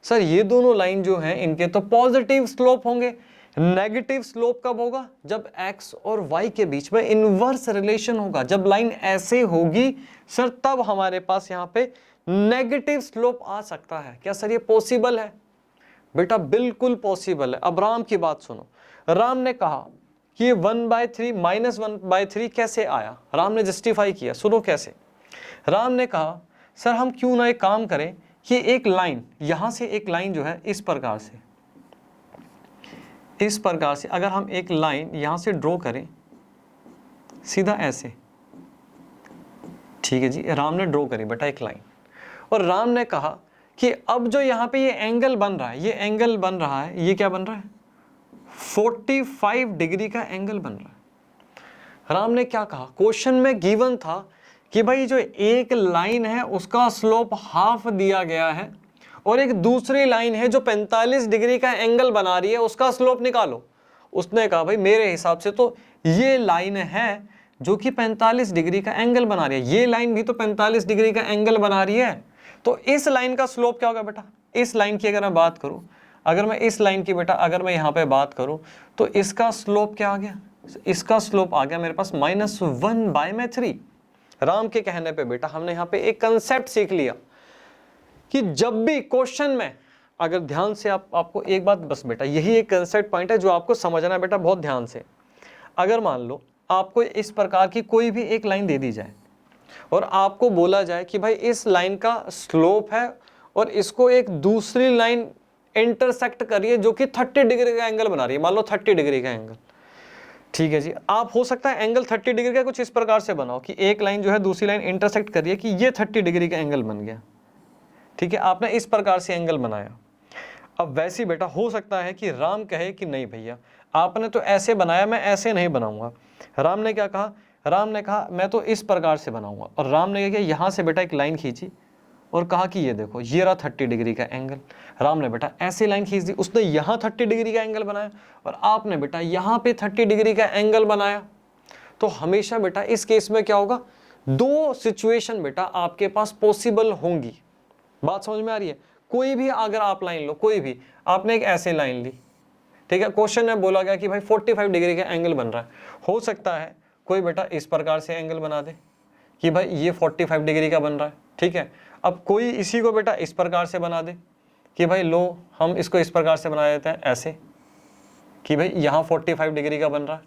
सर ये दोनों लाइन जो हैं इनके तो पॉजिटिव स्लोप होंगे। नेगेटिव स्लोप कब होगा, जब x और y के बीच में इनवर्स रिलेशन होगा। जब लाइन ऐसे होगी सर तब हमारे पास यहाँ पे नेगेटिव स्लोप आ सकता है। क्या सर ये पॉसिबल है? बेटा बिल्कुल पॉसिबल है। अब राम की बात सुनो। राम ने कहा कि 1/3 -1/3 कैसे आया, राम ने जस्टिफाई किया। सुनो कैसे। राम ने कहा सर हम क्यों ना एक काम करें कि एक लाइन, यहां से एक लाइन जो है इस प्रकार से, इस प्रकार से अगर हम एक लाइन यहां से ड्रॉ करें सीधा ऐसे, ठीक है जी, राम ने ड्रॉ करी बेटा एक लाइन। और राम ने कहा कि अब जो यहाँ पे ये एंगल बन रहा है, ये एंगल बन रहा है, ये क्या बन रहा है, 45 डिग्री का एंगल बन रहा है। राम ने क्या कहा, क्वेश्चन में गिवन था कि भाई जो एक लाइन है उसका स्लोप हाफ दिया गया है और एक दूसरी लाइन है जो 45 डिग्री का एंगल बना रही है, उसका स्लोप निकालो। उसने कहा भाई मेरे हिसाब से तो ये लाइन है जो कि 45 डिग्री का एंगल बना रही है, ये लाइन भी तो 45 डिग्री का एंगल बना रही है, तो इस लाइन का स्लोप क्या होगा बेटा। इस लाइन की अगर मैं बात करूं, अगर मैं इस लाइन की बेटा अगर मैं यहाँ पे बात करूं तो इसका स्लोप क्या आ गया, इसका स्लोप आ गया मेरे पास -1/3। राम के कहने पे बेटा हमने यहाँ पे एक कंसेप्ट सीख लिया कि जब भी क्वेश्चन में, अगर ध्यान से आपको एक बात बस बेटा, यही एक कंसेप्ट पॉइंट है जो आपको समझना है बेटा बहुत ध्यान से। अगर मान लो आपको इस प्रकार की कोई भी एक लाइन दे दी जाए और आपको बोला जाए कि भाई इस लाइन का स्लोप है और इसको एक दूसरी लाइन इंटरसेक्ट करिए जो कि 30 डिग्री का एंगल बना रही है, मान लो 30 डिग्री का एंगल, ठीक है जी। आप हो सकता है एंगल 30 डिग्री का कुछ इस प्रकार से बनाओ कि एक लाइन जो है दूसरी लाइन इंटरसेक्ट करिए कि ये 30 डिग्री का एंगल बन गया, ठीक है, आपने इस प्रकार से एंगल बनाया। अब वैसे ही बेटा हो सकता है कि राम कहे कि नहीं भैया आपने तो ऐसे बनाया, मैं ऐसे नहीं बनाऊंगा। राम ने क्या कहा, राम ने कहा मैं तो इस प्रकार से बनाऊंगा। और राम ने क्या किया, यहाँ से बेटा एक लाइन खींची और कहा कि ये देखो ये रहा 30 डिग्री का एंगल। राम ने बेटा ऐसे लाइन खींच दी, उसने यहाँ 30 डिग्री का एंगल बनाया और आपने बेटा यहाँ पे 30 डिग्री का एंगल बनाया। तो हमेशा बेटा इस केस में क्या होगा, दो सिचुएशन बेटा आपके पास पॉसिबल होंगी। बात समझ में आ रही है? कोई भी अगर आप लाइन लो, कोई भी, आपने एक ऐसे लाइन ली, ठीक है, क्वेश्चन में बोला गया कि भाई 45 डिग्री का एंगल बन रहा है। हो सकता है कोई बेटा इस प्रकार से एंगल बना दे कि भाई ये 45 डिग्री का बन रहा है, ठीक है। अब कोई इसी को बेटा इस प्रकार से बना दे कि भाई लो हम इसको इस प्रकार से बना देते हैं ऐसे कि भाई यहाँ 45 डिग्री का बन रहा है।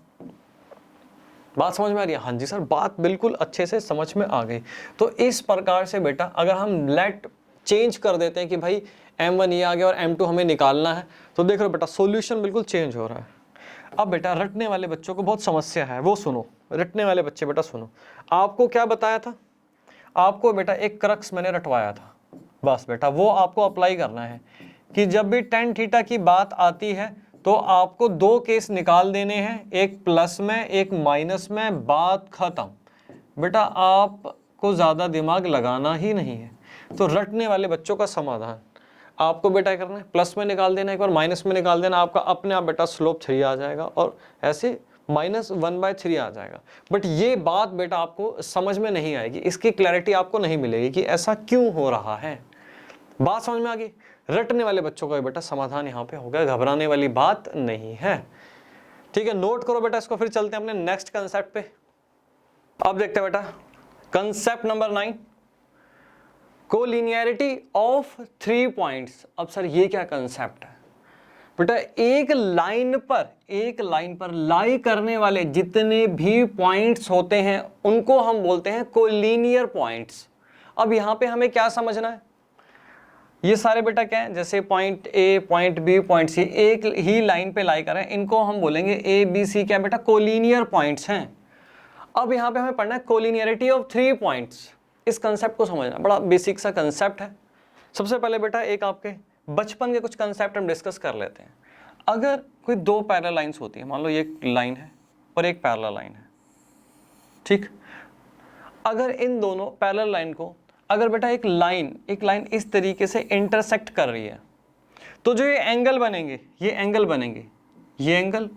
बात समझ में आ रही है? हाँ जी सर, बात बिल्कुल अच्छे से समझ में आ गई। तो इस प्रकार से बेटा अगर हम लेट चेंज कर देते हैं कि भाई m1 ये आ गया और m2 हमें निकालना है, तो देख लो बेटा सॉल्यूशन बिल्कुल चेंज हो रहा है। अब बेटा रटने वाले बच्चों को बहुत समस्या है, वो सुनो, रटने वाले बच्चे बेटा सुनो। आपको क्या बताया था, आपको बेटा एक क्रक्स मैंने रटवाया था, बस बेटा वो आपको अप्लाई करना है कि जब भी tan थीटा की बात आती है तो आपको दो केस निकाल देने हैं, एक प्लस में एक माइनस में, बात खत्म। बेटा आपको ज़्यादा दिमाग लगाना ही नहीं है। तो रटने वाले बच्चों का समाधान आपको बेटा क्या करना है, प्लस में निकाल देना, एक बार माइनस में निकाल देना, आपका अपने आप बेटा स्लोप 3 आ जाएगा और ऐसे -1/3 आ जाएगा। बट ये बात बेटा आपको समझ में नहीं आएगी, इसकी क्लैरिटी आपको नहीं मिलेगी कि ऐसा क्यों हो रहा है। बात समझ में आ गई? रटने वाले बच्चों का बेटा समाधान यहाँ पे हो गया, घबराने वाली बात नहीं है। ठीक है, नोट करो बेटा इसको, फिर चलते हैं अपने नेक्स्ट कंसेप्ट पे। अब देखते हैं बेटा concept number 9, collinearity of 3 points. अब सर ये क्या कंसेप्ट है बेटा? एक लाइन पर लाई करने वाले जितने भी पॉइंट्स होते हैं उनको हम बोलते हैं कोलिनियर पॉइंट्स। अब यहां पे हमें क्या समझना है, ये सारे बेटा क्या है, जैसे point A, point B, point C एक ही लाइन पे लाई कर रहे हैं, इनको हम बोलेंगे ए बी सी, क्या बेटा कोलिनियर पॉइंट्स हैं। अब यहाँ पे हमें पढ़ना है कोलिनियरिटी ऑफ 3 पॉइंट्स। इस कंसेप्ट को समझना, बड़ा बेसिक सा कंसेप्ट है। सबसे पहले बेटा एक आपके बचपन के कुछ कंसेप्ट हम डिस्कस कर लेते हैं। अगर कोई दो पैरेलल लाइंस होती है, मान लो ये एक लाइन है और एक पैरेलल लाइन है, ठीक। अगर इन दोनों पैरेलल लाइन को अगर बेटा एक लाइन इस तरीके से इंटरसेक्ट कर रही है, तो जो ये एंगल बनेंगे, ये एंगल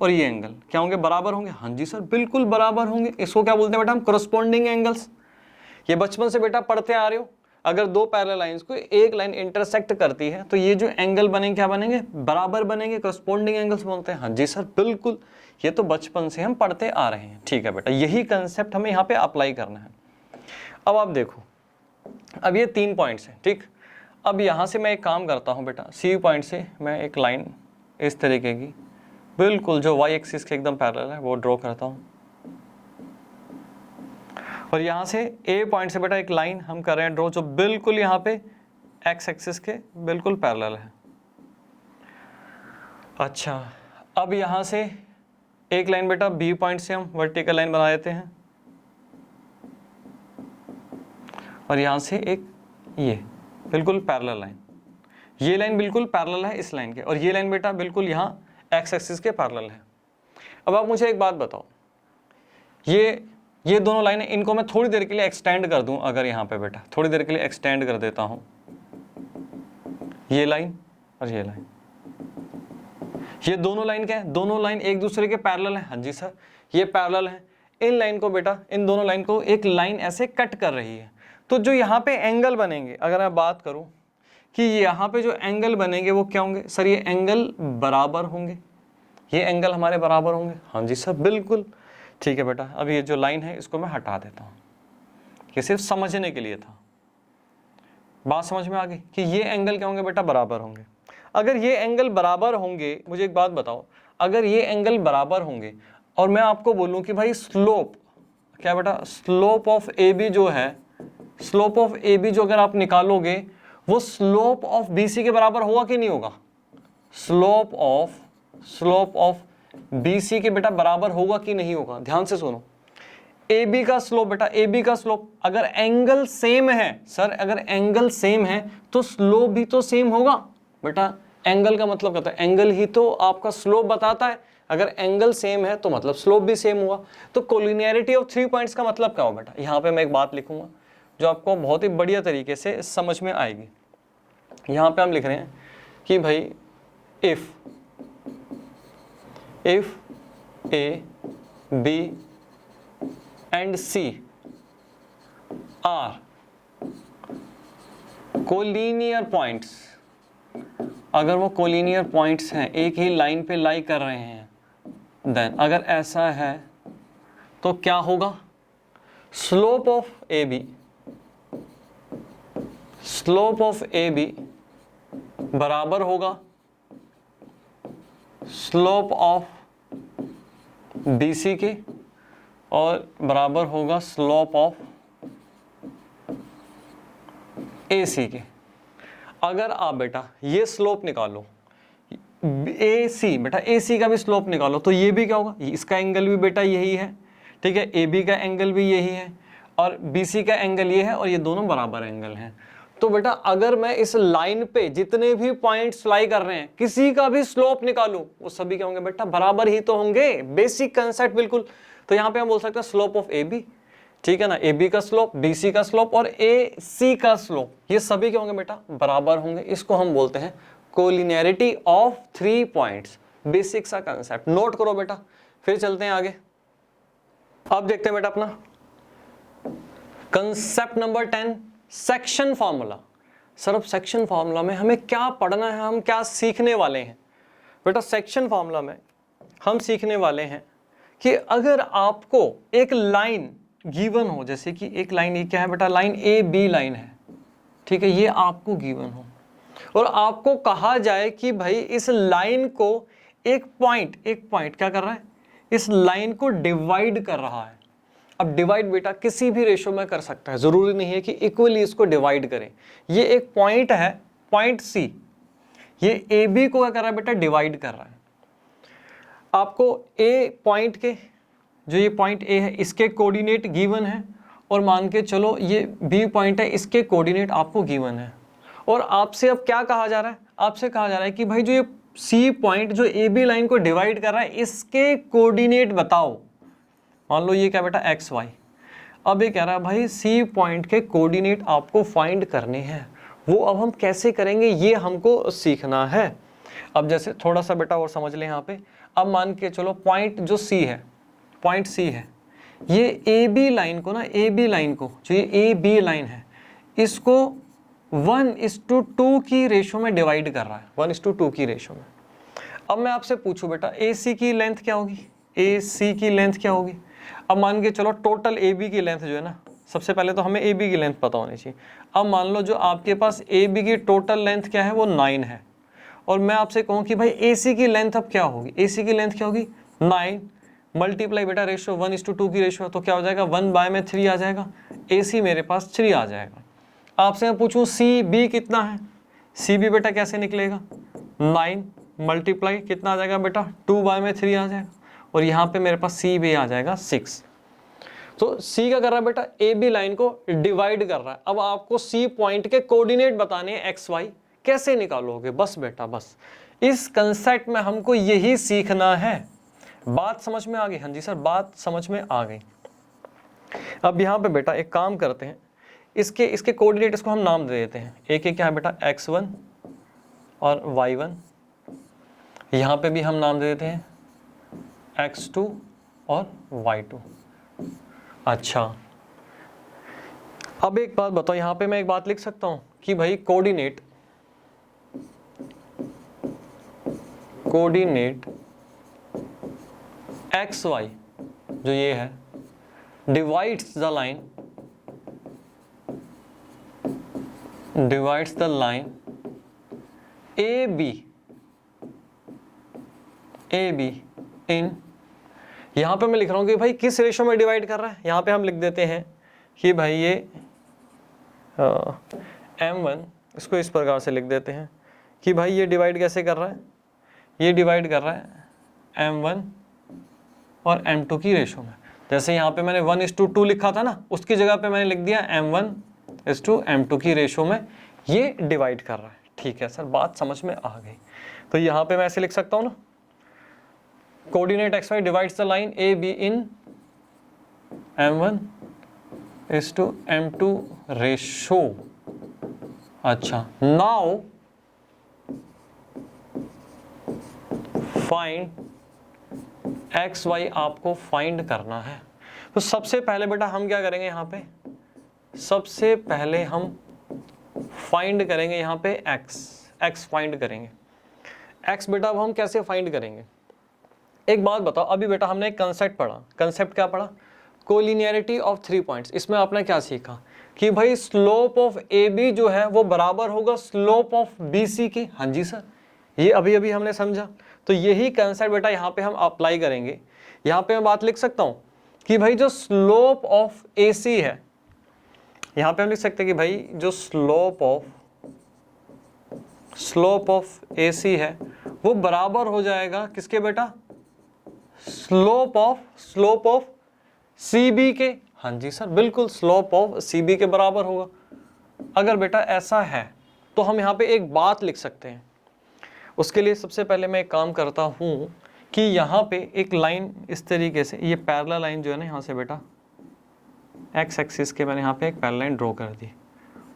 और ये एंगल क्या होंगे, बराबर होंगे। हाँ जी सर, बिल्कुल बराबर होंगे। इसको क्या बोलते हैं बेटा हम, करस्पॉन्डिंग एंगल्स। ये बचपन से बेटा पढ़ते आ रहे हो। अगर दो पैरेलल लाइंस को एक लाइन इंटरसेक्ट करती है तो ये जो एंगल बनेंगे क्या बनेंगे, बराबर बनेंगे, करस्पॉन्डिंग एंगल्स बोलते हैं। हाँ जी सर बिल्कुल, ये तो बचपन से हम पढ़ते आ रहे हैं। ठीक है बेटा, यही कंसेप्ट हमें यहाँ पे अप्लाई करना है। अब आप देखो, अब ये 3 पॉइंट्स हैं, ठीक। अब यहाँ से मैं एक काम करता हूँ बेटा, सी पॉइंट से मैं एक लाइन इस तरीके की बिल्कुल जो वाई एक्सिस के एकदम पैरेलल है वो ड्रॉ करता हूँ, और यहाँ से ए पॉइंट से बेटा एक लाइन हम कर रहे हैं ड्रॉ जो बिल्कुल यहाँ पे एक्स एक्सिस के बिल्कुल पैरेलल है। अच्छा, अब यहाँ से एक लाइन बेटा बी पॉइंट से हम वर्टिकल लाइन बना देते हैं, और यहाँ से एक ये बिल्कुल पैरेलल लाइन, ये लाइन बिल्कुल पैरेलल है इस लाइन के, और ये लाइन बेटा बिल्कुल यहाँ एक्स एक्सिस के पैरेलल है। अब आप मुझे एक बात बताओ, ये दोनों लाइनें, इनको मैं थोड़ी देर के लिए एक्सटेंड कर दूं, अगर यहाँ पे बेटा थोड़ी देर के लिए एक्सटेंड कर देता हूँ, ये लाइन और ये लाइन, ये दोनों लाइन क्या है, दोनों लाइन एक दूसरे के पैरेलल है। हाँ जी सर, ये पैरेलल है। इन लाइन को बेटा, इन दोनों लाइन को एक लाइन ऐसे कट कर रही है, तो जो यहाँ पे एंगल बनेंगे, अगर मैं बात करूँ कि यहाँ पे जो एंगल बनेंगे वो क्या होंगे, सर ये एंगल बराबर होंगे, ये एंगल हमारे बराबर होंगे। हाँ जी सर बिल्कुल, ठीक है बेटा। अब ये जो लाइन है इसको मैं हटा देता हूँ, ये सिर्फ समझने के लिए था। बात समझ में आ गई कि ये एंगल क्या होंगे बेटा, बराबर होंगे। अगर ये एंगल बराबर होंगे, मुझे एक बात बताओ, अगर ये एंगल बराबर होंगे और मैं आपको बोलूँ कि भाई स्लोप क्या बेटा, स्लोप ऑफ ए बी जो है, स्लोप ऑफ ए बी जो अगर आप निकालोगे वो स्लोप ऑफ बी सी के बराबर होगा कि नहीं होगा, स्लोप ऑफ बी सी के बेटा बराबर होगा कि नहीं होगा। ध्यान से सुनो, ए बी का स्लोप बेटा, ए बी का स्लोप अगर एंगल सेम है, सर अगर एंगल सेम है तो स्लोप भी तो सेम होगा बेटा। एंगल का मतलब कहता है, एंगल ही तो आपका स्लोप बताता है, अगर एंगल सेम है तो मतलब स्लोप भी सेम हुआ। तो कोलिनियरिटी ऑफ 3 पॉइंट्स का मतलब क्या हो बेटा, यहाँ पे मैं एक बात लिखूंगा जो आपको बहुत ही बढ़िया तरीके से समझ में आएगी। यहाँ पे हम लिख रहे हैं कि भाई if A, B and C are collinear points, अगर वो कोलिनियर पॉइंट्स हैं, एक ही लाइन पे लाई कर रहे हैं, देन अगर ऐसा है तो क्या होगा, स्लोप ऑफ ए बी बराबर होगा स्लोप ऑफ बी सी के, और बराबर होगा स्लोप ऑफ ए सी के। अगर आप बेटा ये स्लोप निकालो, ए सी बेटा, ए सी का भी स्लोप निकालो, तो ये भी क्या होगा, इसका एंगल भी बेटा यही है, ठीक है, ए बी का एंगल भी यही है। और BC का एंगल ये है और ये दोनों बराबर एंगल हैं। तो बेटा अगर मैं इस लाइन पे जितने भी पॉइंट्स लाई कर रहे हैं किसी का भी स्लोप निकालूं वो सभी क्या होंगे बेटा, बराबर ही तो होंगे। बेसिक कंसेप्ट बिल्कुल। तो यहाँ पे हम बोल सकते हैं स्लोप ऑफ AB, ठीक है ना, AB का स्लोप, BC का स्लोप और AC का स्लोप, ये सभी क्या होंगे बेटा, बराबर होंगे। इसको हम बोलते हैं कोलिनियरिटी ऑफ 3 पॉइंट्स। बेसिक सा कंसेप्ट नोट करो बेटा। फिर चलते हैं आगे। अब देखते हैं बेटा अपना concept number 10, section formula. Sir अब सेक्शन फॉर्मूला में हमें क्या पढ़ना है, हम क्या सीखने वाले हैं? बेटा सेक्शन फॉर्मूला में हम सीखने वाले हैं कि अगर आपको एक लाइन गिवन हो, जैसे कि एक लाइन, ये क्या है बेटा, लाइन AB लाइन है, ठीक है, ये आपको गिवन हो और आपको कहा जाए कि भाई इस लाइन को एक पॉइंट क्या कर रहा है, इस लाइन को डिवाइड कर रहा है। अब डिवाइड बेटा किसी भी रेशो में कर सकता है, जरूरी नहीं है कि इक्वली इसको डिवाइड करें। ये एक पॉइंट है, पॉइंट C, ये AB को क्या कर रहा है बेटा, डिवाइड कर रहा है। आपको A पॉइंट के, जो ये पॉइंट A है, इसके कोऑर्डिनेट गिवन है और मान के चलो ये B पॉइंट है, इसके कोऑर्डिनेट आपको गिवन है। और आपसे अब क्या कहा जा रहा है, आपसे कहा जा रहा है कि भाई जो ये C पॉइंट जो AB लाइन को डिवाइड कर रहा है इसके कोऑर्डिनेट बताओ। मान लो ये क्या बेटा, XY। अब ये कह रहा है भाई C पॉइंट के कोऑर्डिनेट आपको फाइंड करने हैं, वो अब हम कैसे करेंगे ये हमको सीखना है। अब जैसे थोड़ा सा बेटा और समझ लें यहाँ पे। अब मान के चलो पॉइंट जो C है, पॉइंट C है, ये AB लाइन को ना, AB लाइन को, जो ये AB लाइन है, इसको 1:2 की रेशो में डिवाइड कर रहा है, 1:2 की रेशो में। अब मैं आपसे पूछूं बेटा AC की लेंथ क्या होगी, AC की लेंथ क्या होगी? अब मान के चलो टोटल AB की लेंथ जो है ना, सबसे पहले तो हमें AB की लेंथ पता होनी चाहिए। अब मान लो जो आपके पास AB की टोटल लेंथ क्या है, वो 9 है, और मैं आपसे कहूँ कि भाई AC की लेंथ अब क्या होगी, AC की लेंथ क्या होगी, 9 मल्टीप्लाई बेटा रेशो 1:2 की रेशो है, तो क्या हो जाएगा, 1/3 आ जाएगा। AC मेरे पास 3 आ जाएगा। आपसे मैं पूछूं CB कितना है, CB बेटा कैसे निकलेगा, 9 मल्टीप्लाई कितना आ जाएगा बेटा, 2/3 आ जाएगा, और यहाँ पे मेरे पास CB आ जाएगा 6। तो C क्या कर रहा है बेटा, AB लाइन को डिवाइड कर रहा है। अब आपको C पॉइंट के कोऑर्डिनेट बताने हैं XY, कैसे निकालोगे? बस बेटा बस इस कंसेप्ट में हमको यही सीखना है। बात समझ में आ गई? हाँ जी सर, बात समझ में आ गई। अब यहाँ पे बेटा एक काम करते हैं, इसके कोऑर्डिनेट इसको हम नाम दे देते हैं। एक क्या है बेटा, X1 और Y1। यहाँ पे भी हम नाम दे देते हैं X2 और Y2। अच्छा, अब एक बात बताओ, यहाँ पे मैं एक बात लिख सकता हूँ कि भाई कोऑर्डिनेट XY जो ये है divides the line AB in, यहाँ पे मैं लिख रहा हूँ कि भाई किस रेशो में डिवाइड कर रहा है। यहाँ पे हम लिख देते हैं कि भाई ये M1, इसको इस प्रकार से लिख देते हैं कि भाई ये डिवाइड कैसे कर रहा है, ये डिवाइड कर रहा है M1 और M2 की रेशो में। जैसे यहाँ पे मैंने 1:2 लिखा था ना, उसकी जगह पे मैंने लिख दिया M1:M2 की रेशो में ये डिवाइड कर रहा है। ठीक है सर, बात समझ में आ गई। तो यहाँ पे मैं ऐसे लिख सकता हूँ ना, coordinate XY divides the line AB in M1:M2 ratio. अच्छा, नाउ फाइंड XY आपको फाइंड करना है। तो सबसे पहले बेटा हम क्या करेंगे, यहाँ पे सबसे पहले हम फाइंड करेंगे यहाँ पे x फाइंड करेंगे। x बेटा अब हम कैसे फाइंड करेंगे, एक बात बताओ। अभी बेटा हमने एक कंसेप्ट पढ़ा, कंसेप्ट क्या पढ़ा, कोलिनियरिटी ऑफ 3 पॉइंट्स। इसमें आपने क्या सीखा कि भाई स्लोप ऑफ AB जो है वो बराबर होगा स्लोप ऑफ BC के। हाँ जी सर, ये अभी अभी हमने समझा। तो यही कंसेप्ट बेटा यहाँ पे हम अप्लाई करेंगे। यहाँ पे मैं बात लिख सकता हूँ कि भाई जो स्लोप ऑफ AC है, यहाँ पे हम लिख सकते हैं कि भाई जो स्लोप ऑफ AC है वो बराबर हो जाएगा किसके बेटा, स्लोप ऑफ CB के। हाँ जी सर, बिल्कुल स्लोप ऑफ सी बी के बराबर होगा। अगर बेटा ऐसा है तो हम यहाँ पे एक बात लिख सकते हैं। उसके लिए सबसे पहले मैं एक काम करता हूँ कि यहाँ पे एक लाइन इस तरीके से, ये पैरेलल लाइन जो है ना, यहाँ से बेटा एक्स एक्सिस के मैंने यहाँ पे एक पैरेलल लाइन ड्रॉ कर दी।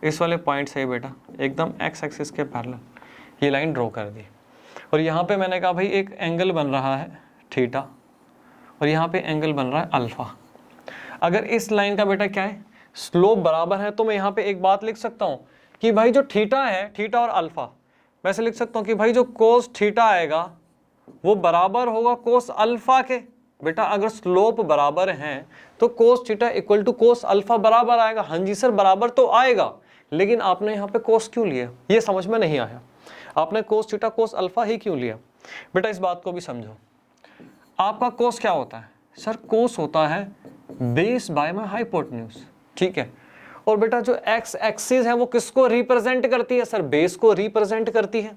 इस वाले पॉइंट से बेटा एकदम एक्स एक्सिस के पैरेलल ये लाइन ड्रॉ कर दी। और यहाँ पे मैंने कहा भाई एक एंगल बन रहा है थीटा, और यहाँ पे एंगल बन रहा है अल्फा। अगर इस लाइन का बेटा क्या है, स्लोप बराबर है, तो मैं यहाँ पे एक बात लिख सकता हूँ कि भाई जो थीटा है, थीटा और अल्फा, वैसे लिख सकता हूँ कि भाई जो कोस थीटा आएगा वो बराबर होगा कोस अल्फा के। बेटा अगर स्लोप बराबर हैं तो cos theta equal to cos alpha बराबर आएगा। हाँ जी सर, बराबर तो आएगा, लेकिन आपने यहाँ पे कोस क्यों लिया, ये समझ में नहीं आया। आपने कोस थीटा कोस अल्फा ही क्यों लिया? बेटा इस बात को भी समझो। आपका कोस क्या होता है सर? कोस होता है बेस बाय में हाइपोटेन्यूज, ठीक है। और बेटा जो एक्स एक्सिस है वो किसको रिप्रेजेंट करती है सर? बेस को रिप्रेजेंट करती है।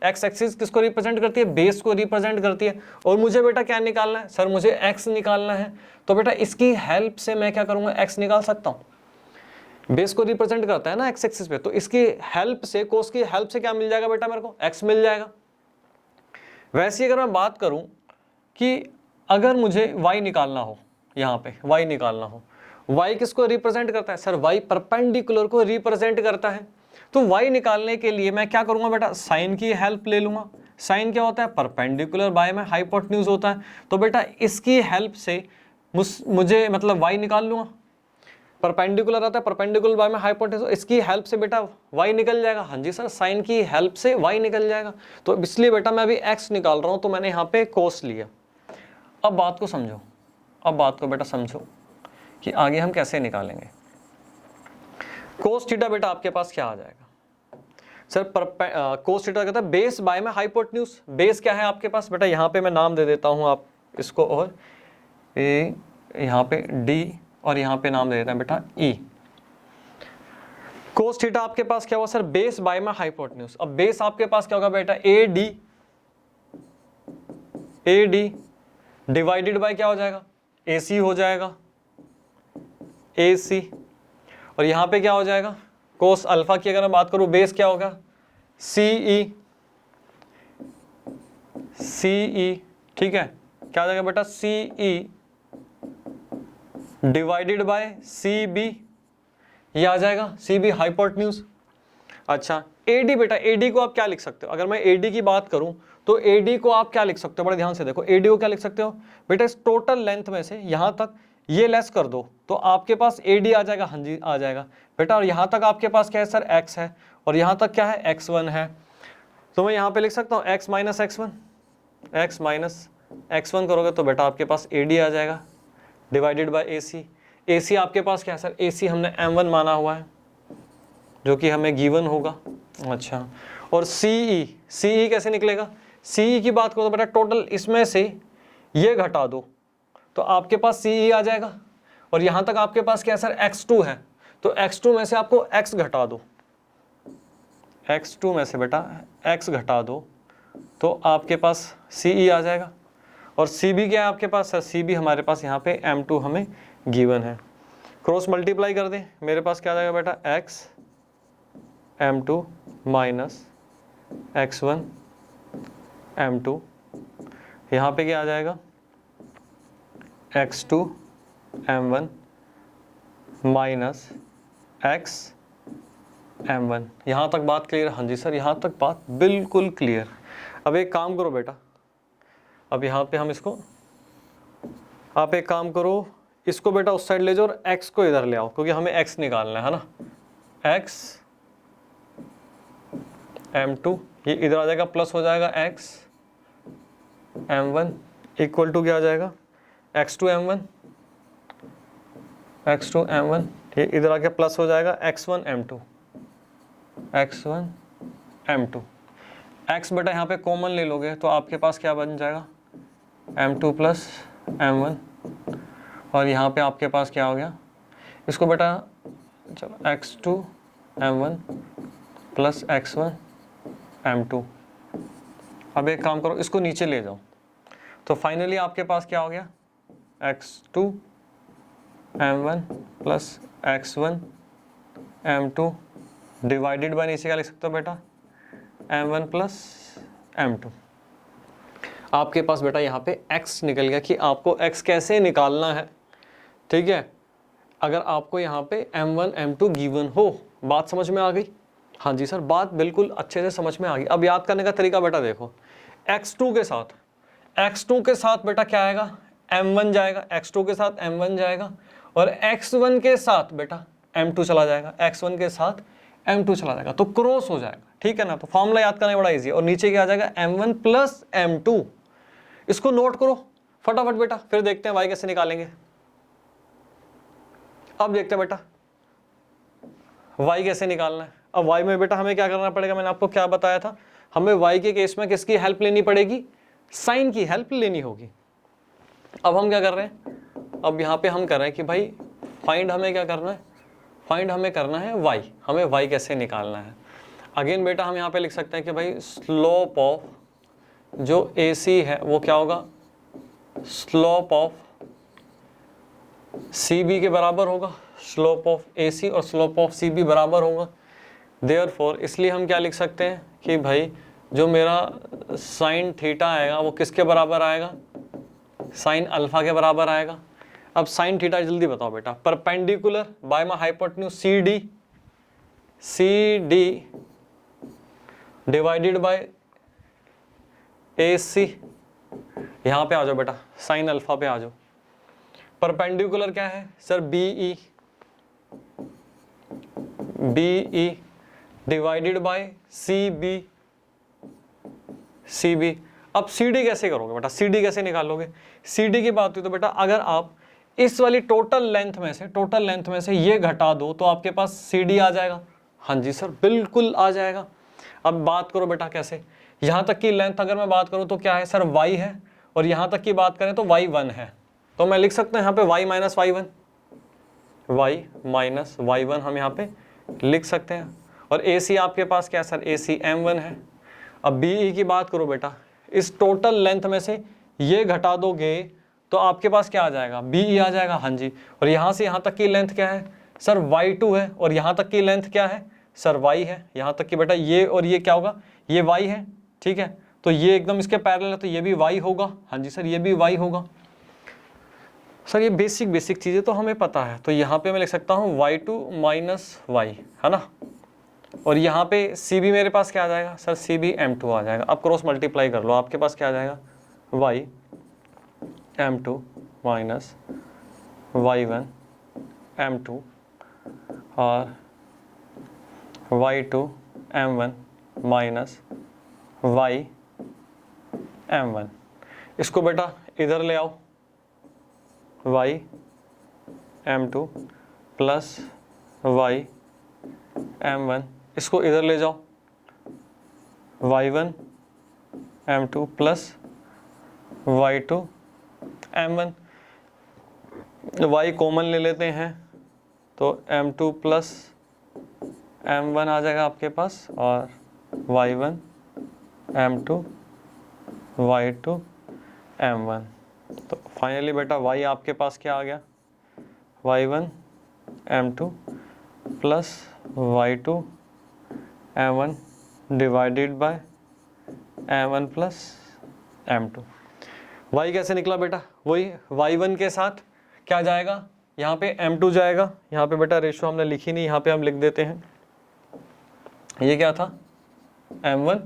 एक्स एक्सिस किसको रिप्रेजेंट करती है? बेस को रिप्रेजेंट करती है। और मुझे बेटा क्या निकालना है सर? मुझे एक्स निकालना है। तो बेटा इसकी हेल्प से मैं क्या करूंगा, एक्स निकाल सकता हूं। बेस को रिप्रेजेंट करता है ना एक्स एक्सिस पे, तो इसकी हेल्प से, कोस की हेल्प से क्या मिल जाएगा बेटा मेरे को? एक्स मिल जाएगा। वैसे अगर मैं बात करूं कि अगर मुझे y निकालना हो, यहाँ पे y निकालना हो, y किसको रिप्रेजेंट करता है सर? y परपेंडिकुलर को रिप्रेजेंट करता है। तो y निकालने के लिए मैं क्या करूंगा बेटा? साइन की हेल्प ले लूंगा। साइन क्या होता है? परपेंडिकुलर बाय में हाइपोटेन्यूज होता है। तो बेटा इसकी हेल्प से मुझे मतलब y निकाल लूंगा। परपेंडिकुलर आता है, परपेंडिकुलर बाय में हाइपोटेन्यूज, इसकी हेल्प से बेटा y निकल जाएगा। हाँ जी सर, साइन की हेल्प से y निकल जाएगा। तो इसलिए बेटा मैं अभी x निकाल रहा हूं, तो मैंने यहाँ पे कोस लिया। अब बात को समझो, अब बात को बेटा समझो कि आगे हम कैसे निकालेंगे। कोस थीटा बेटा आपके पास क्या आ जाएगा सर? कोस थीटा कहता है बेस बाय में हाइपोटेन्यूज। बेस क्या है आपके पास बेटा? यहाँ पे मैं नाम दे देता हूँ आप इसको, और यहाँ पे डी, और यहाँ पे नाम दे देता है बेटा ई। कोस थीटा आपके पास क्या हुआ सर? बेस बाय में हाइपोटेन्यूज। अब बेस आपके पास क्या होगा बेटा? ए डी डिवाइडेड बाय क्या हो जाएगा? AC हो जाएगा, AC। और यहां पे क्या हो जाएगा? कोस अल्फा की अगर मैं बात करूं, बेस क्या होगा? CE, ठीक है। क्या हो जाएगा बेटा? CE डिवाइडेड बाय CB, ये आ जाएगा CB हाइपोटेन्यूज। अच्छा, AD बेटा, AD को आप क्या लिख सकते हो? अगर मैं AD की बात करूं तो AD को आप क्या लिख सकते हो? बड़े ध्यान से देखो, AD को क्या लिख सकते हो बेटा? इस टोटल लेंथ में से यहां तक ये लेस कर दो तो आपके पास AD आ जाएगा। हाँ जी, आ जाएगा बेटा। और यहां तक आपके पास क्या है सर? X है, और यहां तक क्या है? X1 है। तो मैं यहां पे लिख सकता हूं X minus X1, X minus X1 करोगे तो बेटा आपके पास AD आ जाएगा डिवाइडेड बाय AC। AC आपके पास क्या है सर? AC हमने M1 माना हुआ है, जो कि हमें गिवन होगा। अच्छा, और CE कैसे निकलेगा? CE की बात करो तो बेटा टोटल इसमें से ये घटा दो तो आपके पास CE आ जाएगा। और यहां तक आपके पास क्या है सर? X2 है, तो X2 में से आपको X घटा दो, X2 में से बेटा X घटा दो तो आपके पास CE आ जाएगा। और CB क्या है आपके पास सर? CB हमारे पास यहाँ पे M2 हमें गिवन है। क्रॉस मल्टीप्लाई कर दें, मेरे पास क्या आ जाएगा बेटा? X M2 minus X1 M2, यहाँ पे क्या आ जाएगा? X2 M1 minus X M1। यहाँ तक बात क्लियर? हाँ जी सर, यहाँ तक बात बिल्कुल क्लियर। अब एक काम करो बेटा, अब यहाँ पे हम इसको, आप एक काम करो, इसको बेटा उस साइड ले जाओ और X को इधर ले आओ, क्योंकि हमें X निकालना है ना। X M2 ये इधर आ जाएगा, प्लस हो जाएगा X M1 इक्वल टू क्या आ जाएगा? X2 M1, X2 M1 ये इधर आके प्लस हो जाएगा X1 M2, X1 M2। X बेटा यहाँ पे कॉमन ले लोगे तो आपके पास क्या बन जाएगा? M2 plus M1। और यहाँ पे आपके पास क्या हो गया? इसको बेटा चलो X2 M1 plus X1 M2। अब एक काम करो, इसको नीचे ले जाओ तो फाइनली आपके पास क्या हो गया? X2 m1 plus x1 m2 divided by, नीचे क्या लिख सकते हो बेटा, m1 प्लस m2। आपके पास बेटा यहाँ पे x निकल गया कि आपको x कैसे निकालना है, ठीक है। अगर आपको यहाँ पे m1 m2 गिवन हो, बात समझ में आ गई? हाँ जी सर, बात बिल्कुल अच्छे से समझ में आ गई। अब याद करने का तरीका बेटा देखो, x2 के साथ बेटा क्या आएगा, m1 जाएगा, x2 के साथ m1 जाएगा, और x1 के साथ बेटा m2 चला जाएगा, x1 के साथ m2 चला जाएगा, तो क्रॉस हो जाएगा, ठीक है ना। तो फॉर्मूला याद करना बड़ा इजी है। और नीचे क्या आ जाएगा, m1 प्लस m2। इसको नोट करो फटाफट बेटा, फिर देखते हैं y कैसे निकालेंगे। अब देखते हैं बेटा y कैसे निकालना है। अब y में बेटा हमें क्या करना पड़ेगा, मैंने आपको क्या बताया था, हमें y के केस में किसकी हेल्प लेनी पड़ेगी, साइन की हेल्प लेनी होगी। अब हम क्या कर रहे हैं, अब यहाँ पे हम कर रहे हैं कि भाई फाइंड हमें क्या करना है, फाइंड हमें करना है y, हमें y कैसे निकालना है। अगेन बेटा हम यहाँ पे लिख सकते हैं कि भाई स्लोप ऑफ जो AC है वो क्या होगा, स्लोप ऑफ CB के बराबर होगा, स्लोप ऑफ AC और स्लोप ऑफ CB बराबर होगा। देयरफॉर इसलिए हम क्या लिख सकते हैं कि भाई जो मेरा साइन थीटा आएगा वो किसके बराबर आएगा, साइन अल्फा के बराबर आएगा। अब साइन थीटा जल्दी बताओ बेटा, perpendicular by my hypotenuse CD divided by AC। यहाँ पे आ जाओ बेटा, साइन अल्फा पे आ जाओ। परपेंडिकुलर क्या है sir, BE divided by CB। अब CD कैसे करोगे बेटा, CD कैसे निकालोगे, CD की बात हुई तो बेटा अगर आप इस वाली टोटल लेंथ में से ये घटा दो तो आपके पास CD आ जाएगा। हाँ जी सर, बिल्कुल आ जाएगा। अब बात करो बेटा कैसे, यहाँ तक की लेंथ अगर मैं बात करूँ तो क्या है सर, y है, और यहाँ तक की बात करें तो y1 है। तो मैं लिख सकता हूँ यहाँ पे y माइनस y1 हम यहाँ पे लिख सकते हैं। और AC आपके पास क्या है सर, AC m1 है। अब BE की बात करो बेटा, इस टोटल लेंथ में से ये घटा दोगे तो आपके पास क्या आ जाएगा, BE आ जाएगा। हाँ जी, और यहाँ से यहाँ तक की लेंथ क्या है सर, y2 है, और यहाँ तक की लेंथ क्या है सर, y है। यहाँ तक की बेटा ये और ये क्या होगा, ये y है, ठीक है। तो ये एकदम इसके पैरेलल है तो ये भी y होगा। हाँ जी सर, ये भी y होगा। सर ये बेसिक चीज़ें तो हमें पता है, तो यहाँ पे मैं लिख सकता हूँ y2 माइनस y, है ना। और यहाँ पे CB मेरे पास क्या आ जाएगा सर, CB m2 आ जाएगा। अब क्रॉस मल्टीप्लाई कर लो, आपके पास क्या आ जाएगा, y m2 minus y1 m2 और y2 m1 minus y m1। इसको बेटा इधर ले आओ, y m2 plus y m1, इसको इधर ले जाओ, y1 m2 plus y2 m1। y common ले लेते हैं तो m2 प्लस m1 आ जाएगा आपके पास, और y1 m2 y2 m1। तो फाइनली बेटा y आपके पास क्या आ गया, y1 m2 plus y2 m1 divided by m1 plus m2। y कैसे निकला बेटा, वही y1 के साथ क्या जाएगा, यहाँ पे m2 जाएगा। यहाँ पे बेटा रेशो हमने लिखी नहीं, यहाँ पे हम लिख देते हैं। ये क्या था m1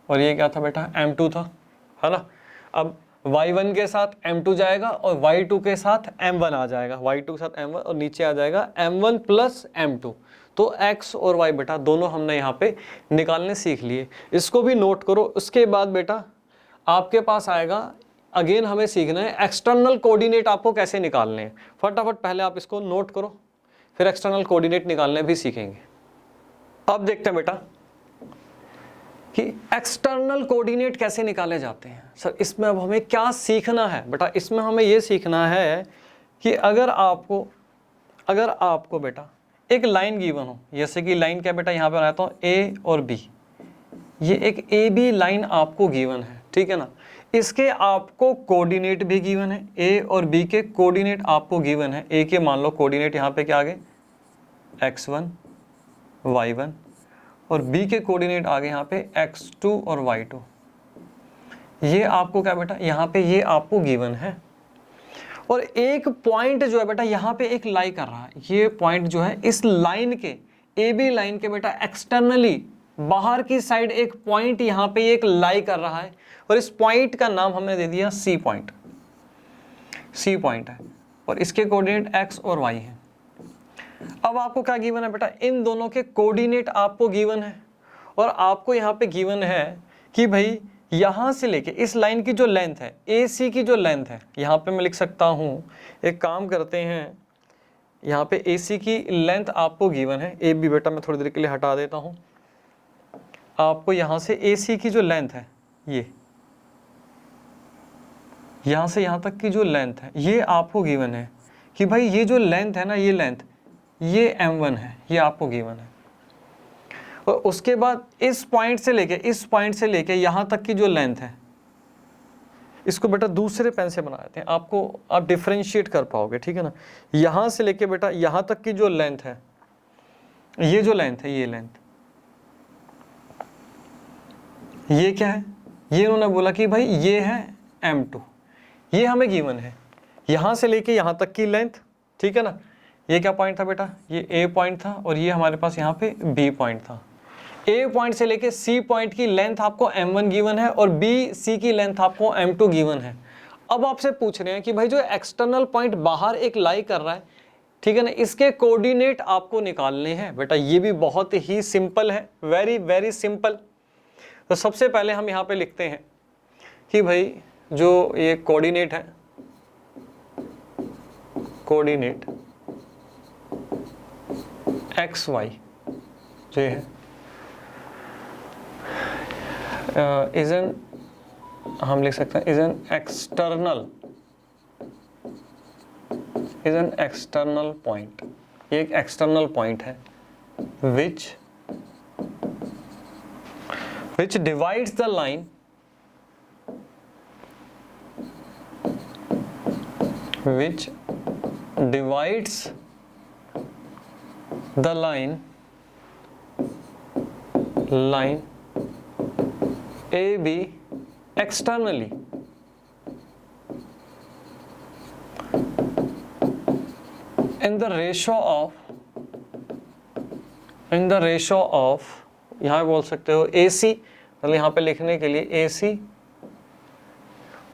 और ये क्या था बेटा m2 था, है ना। अब y1 के साथ m2 जाएगा और y2 के साथ m1 आ जाएगा, y2 के साथ m1 और नीचे आ जाएगा m1 प्लस m2। तो x और y बेटा दोनों हमने यहाँ पे निकालने सीख लिए, इसको भी नोट करो। उसके बाद बेटा आपके पास आएगा, अगेन हमें सीखना है एक्सटर्नल कोऑर्डिनेट आपको कैसे निकालने हैं। फटाफट पहले आप इसको नोट करो, फिर एक्सटर्नल कोऑर्डिनेट निकालने भी सीखेंगे। अब देखते हैं बेटा कि एक्सटर्नल कोऑर्डिनेट कैसे निकाले जाते हैं। सर इसमें अब हमें क्या सीखना है बेटा, इसमें हमें ये सीखना है कि अगर आपको बेटा एक लाइन गिवन हो, जैसे कि लाइन क्या बेटा, यहाँ पे बनाता हूँ A और B, ये एक AB लाइन आपको गिवन है, ठीक है ना। इसके आपको कोऑर्डिनेट भी गिवन है, ए और बी के कोऑर्डिनेट आपको गिवन है। ए के मान लो कोऑर्डिनेट यहाँ पे क्या आ गए x1 y1 और बी के कोऑर्डिनेट आ गए यहाँ पे x2 और y2। ये आपको क्या बेटा यहाँ पे ये आपको गिवन है। और एक पॉइंट जो है बेटा यहाँ पे एक लाई कर रहा है, ये पॉइंट जो है इस लाइन के ए बी लाइन के बेटा एक्सटर्नली बाहर की साइड एक पॉइंट यहाँ पे एक लाई कर रहा है और इस पॉइंट का नाम हमने दे दिया सी पॉइंट। सी पॉइंट है और इसके कोऑर्डिनेट x और y हैं। अब आपको क्या गिवन है बेटा, इन दोनों के कोऑर्डिनेट आपको गिवन है और आपको यहाँ पे गिवन है कि भाई यहाँ से लेके इस लाइन की जो लेंथ है AC की जो लेंथ है, यहाँ पे मैं लिख सकता हूँ, एक काम करते हैं, यहाँ पे AC की लेंथ आपको गिवन है। ए बी बेटा मैं थोड़ी देर के लिए हटा देता हूँ। आपको यहाँ से AC की जो लेंथ है, ये यहाँ से यहाँ तक की जो लेंथ है ये आपको गिवन है कि भाई ये जो लेंथ है ना, ये लेंथ ये m1 है, ये आपको गिवन है। और उसके बाद इस पॉइंट से लेके यहाँ तक की जो लेंथ है, इसको बेटा दूसरे पेन से बना देते हैं, आपको आप डिफरेंशिएट कर पाओगे, ठीक है ना। यहाँ से लेके बेटा यहाँ तक की जो लेंथ है, ये जो लेंथ है, ये लेंथ, ये क्या है, ये उन्होंने बोला कि भाई ये है m2, ये हमें गिवन है। यहाँ से लेके यहाँ तक की लेंथ, ठीक है ना। ये क्या पॉइंट था बेटा, ये A पॉइंट था और ये हमारे पास यहाँ पे B पॉइंट था। A पॉइंट से लेके C पॉइंट की लेंथ आपको m1 गिवन है और BC की लेंथ आपको m2 गिवन है। अब आपसे पूछ रहे हैं कि भाई जो एक्सटर्नल पॉइंट बाहर एक लाई कर रहा है, ठीक है ना, इसके कोऑर्डिनेट आपको निकालने हैं। बेटा ये भी बहुत ही सिंपल है, वेरी वेरी सिंपल। तो सबसे पहले हम यहाँ पे लिखते हैं कि भाई जो ये कोऑर्डिनेट है, कोऑर्डिनेट एक्स वाई जो है इज एन, हम लिख सकते हैं इज एन एक्सटर्नल पॉइंट। ये एक एक्सटर्नल पॉइंट है which divides the line line AB externally in the ratio of यहाँ बोल सकते हो AC, मतलब यहाँ पे लिखने के लिए AC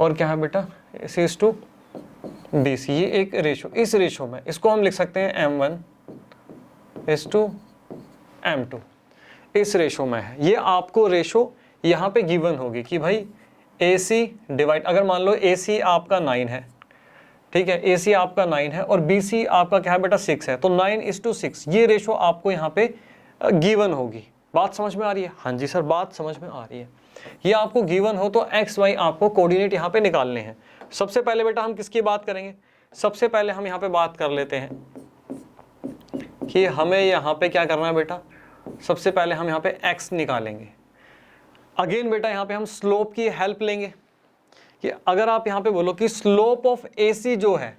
और क्या है बेटा AC is to BC, ये एक रेशो, इस रेशो में इसको हम लिख सकते हैं M1 is to M2, इस रेशो में है। ये आपको रेशो यहाँ पे गिवन होगी कि भाई AC डिवाइड, अगर मान लो AC आपका 9 है, ठीक है, AC आपका 9 है और BC आपका क्या है बेटा 6 है, तो 9:6 ये रेशो आपको यहाँ पे गिवन होगी। बात समझ में आ रही है? हाँ जी सर, बात समझ में आ रही है। ये आपको गिवन हो तो एक्स वाई आपको कोऑर्डिनेट यहाँ पे निकालने हैं। सबसे पहले बेटा हम किसकी बात करेंगे, सबसे पहले हम यहाँ पे बात कर लेते हैं कि हमें यहाँ पे क्या करना है बेटा। सबसे पहले हम यहाँ पे x निकालेंगे। अगेन बेटा यहाँ पे हम स्लोप की हेल्प लेंगे कि अगर आप यहाँ पे बोलो कि स्लोप ऑफ AC जो है,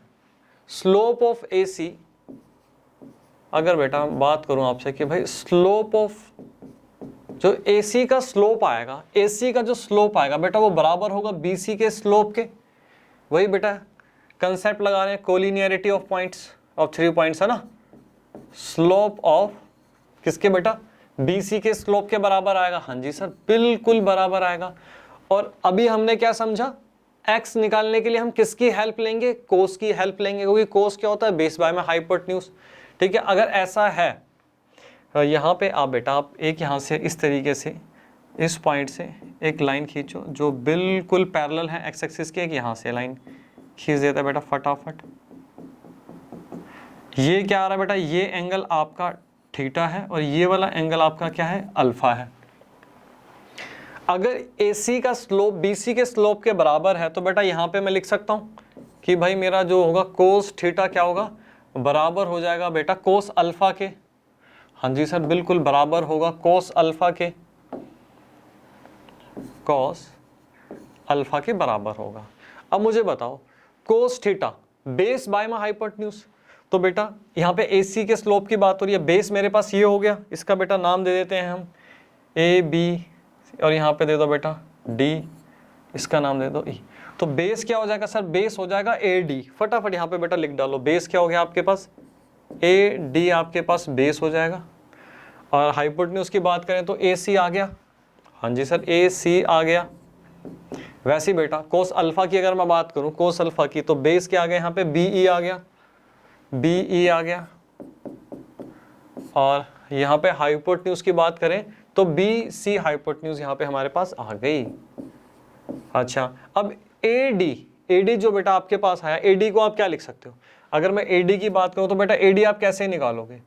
स्लोप ऑफ AC, अगर बेटा बात करूँ आपसे कि भाई स्लोप ऑफ जो AC का स्लोप आएगा, AC का जो स्लोप आएगा बेटा वो बराबर होगा BC के स्लोप के। वही बेटा कंसेप्ट लगा रहे हैं, collinearity of points of 3 points है ना। स्लोप ऑफ किसके बेटा, BC के स्लोप के बराबर आएगा। हाँ जी सर, बिल्कुल बराबर आएगा। और अभी हमने क्या समझा, x निकालने के लिए हम किसकी हेल्प लेंगे, कोस की हेल्प लेंगे, क्योंकि कोस क्या होता है, बेस बाय में हाइपोटेन्यूज। ठीक है, अगर ऐसा है यहाँ पे आप बेटा आप एक यहाँ से इस तरीके से इस पॉइंट से एक लाइन खींचो जो बिल्कुल पैरेलल है एक्स एक्सिस के, एक यहाँ से लाइन खींच देता है बेटा फटाफट। ये क्या आ रहा है बेटा, ये एंगल आपका थीटा है और ये वाला एंगल आपका क्या है, अल्फा है। अगर AC का स्लोप BC के स्लोप के बराबर है तो बेटा यहाँ पे मैं लिख सकता हूँ कि भाई मेरा जो होगा कोस थीटा क्या होगा, बराबर हो जाएगा बेटा कोस अल्फा के। हाँ जी सर, बिल्कुल बराबर होगा कोस अल्फा के, कोस अल्फा के बराबर होगा। अब मुझे बताओ कोस थीटा बेस बाय में हाइपोटेन्यूज, तो बेटा यहाँ पे AC के स्लोप की बात हो रही है, बेस मेरे पास ये हो गया, इसका बेटा नाम दे देते हैं हम AB और यहाँ पे दे दो बेटा D, इसका नाम दे दो E। तो बेस क्या हो जाएगा सर, बेस हो जाएगा AD, फटाफट यहाँ पे बेटा लिख डालो, बेस क्या हो गया आपके पास AD, आपके पास बेस हो जाएगा। और हाइपोटेन्यूज की बात करें तो AC आ गया, हाँ जी सर AC आ गया। वैसे ही बेटा कोस अल्फा की अगर मैं बात करूं, कोस अल्फा की, तो बेस क्या आ गया यहाँ पे BE आ गया, BE आ गया। और यहाँ पे हाइपोटेन्यूज की बात करें तो BC हाइपोटेन्यूज यहाँ पे हमारे पास आ गई। अच्छा अब AD जो बेटा आपके पास आया, AD को आप क्या लिख सकते हो, अगर मैं AD की बात करूं तो बेटा AD आप कैसे निकालोगे,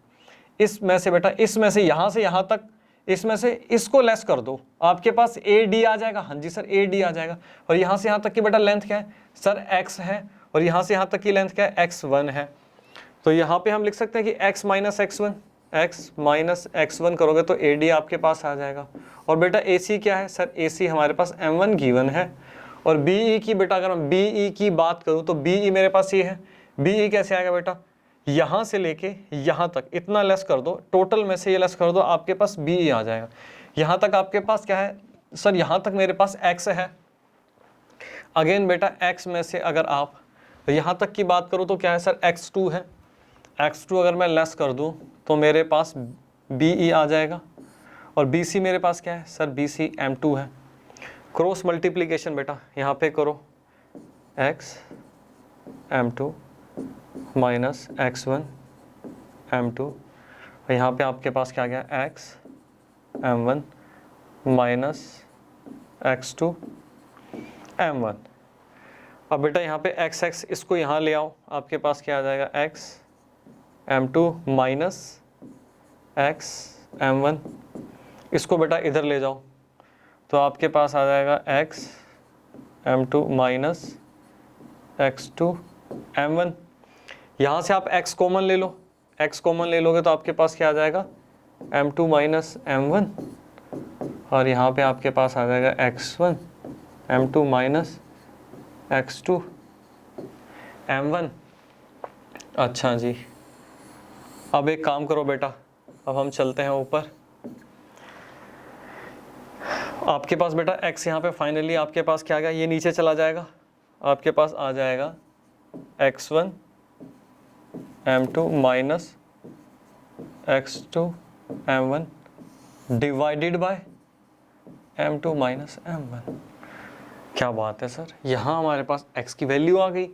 इसमें से बेटा, इसमें से यहाँ तक, इसमें से इसको लेस कर दो, आपके पास AD आ जाएगा, हाँ जी सर AD आ जाएगा। और यहाँ से यहाँ तक की बेटा लेंथ क्या है सर, x है, और यहाँ से यहाँ तक की लेंथ क्या है, x1 है। तो यहाँ पे हम लिख सकते हैं कि x माइनस x1 करोगे तो AD आपके पास आ जाएगा। और बेटा AC क्या है सर, AC हमारे पास M1 गिवन है। और BE की बेटा अगर मैं BE की बात करूँ तो BE मेरे पास ये है, BE कैसे आएगा बेटा, यहाँ से लेके यहाँ तक इतना लेस कर दो, टोटल में से ये लेस कर दो, आपके पास BE आ जाएगा। यहाँ तक आपके पास क्या है सर, यहाँ तक मेरे पास x है, अगेन बेटा x में से अगर आप यहाँ तक की बात करो तो क्या है सर, x2 है, x2 अगर मैं लेस कर दूँ तो मेरे पास BE आ जाएगा। और BC मेरे पास क्या है सर, BC M2 है। क्रॉस मल्टीप्लिकेशन बेटा यहाँ पे करो, x M2 minus x1 M2, यहाँ पे आपके पास क्या गया, x M1 minus x2 M1। अब बेटा यहाँ पे x इसको यहाँ ले आओ, आपके पास क्या आ जाएगा, x M2 minus x M1, इसको बेटा इधर ले जाओ तो आपके पास आ जाएगा x M2 minus x2 M1। यहाँ से आप x कॉमन ले लो, x कॉमन ले लोगे तो आपके पास क्या आ जाएगा, M2 माइनस M1, और यहाँ पे आपके पास आ जाएगा x1 M2 minus x2 M1। अच्छा जी, अब एक काम करो बेटा, अब हम चलते हैं ऊपर। आपके पास बेटा x यहाँ पे फाइनली आपके पास क्या आ गया, ये नीचे चला जाएगा, आपके पास आ जाएगा x1 M2 minus x2 M1 divided by M2 minus M1। क्या बात है सर, यहाँ हमारे पास x की वैल्यू आ गई।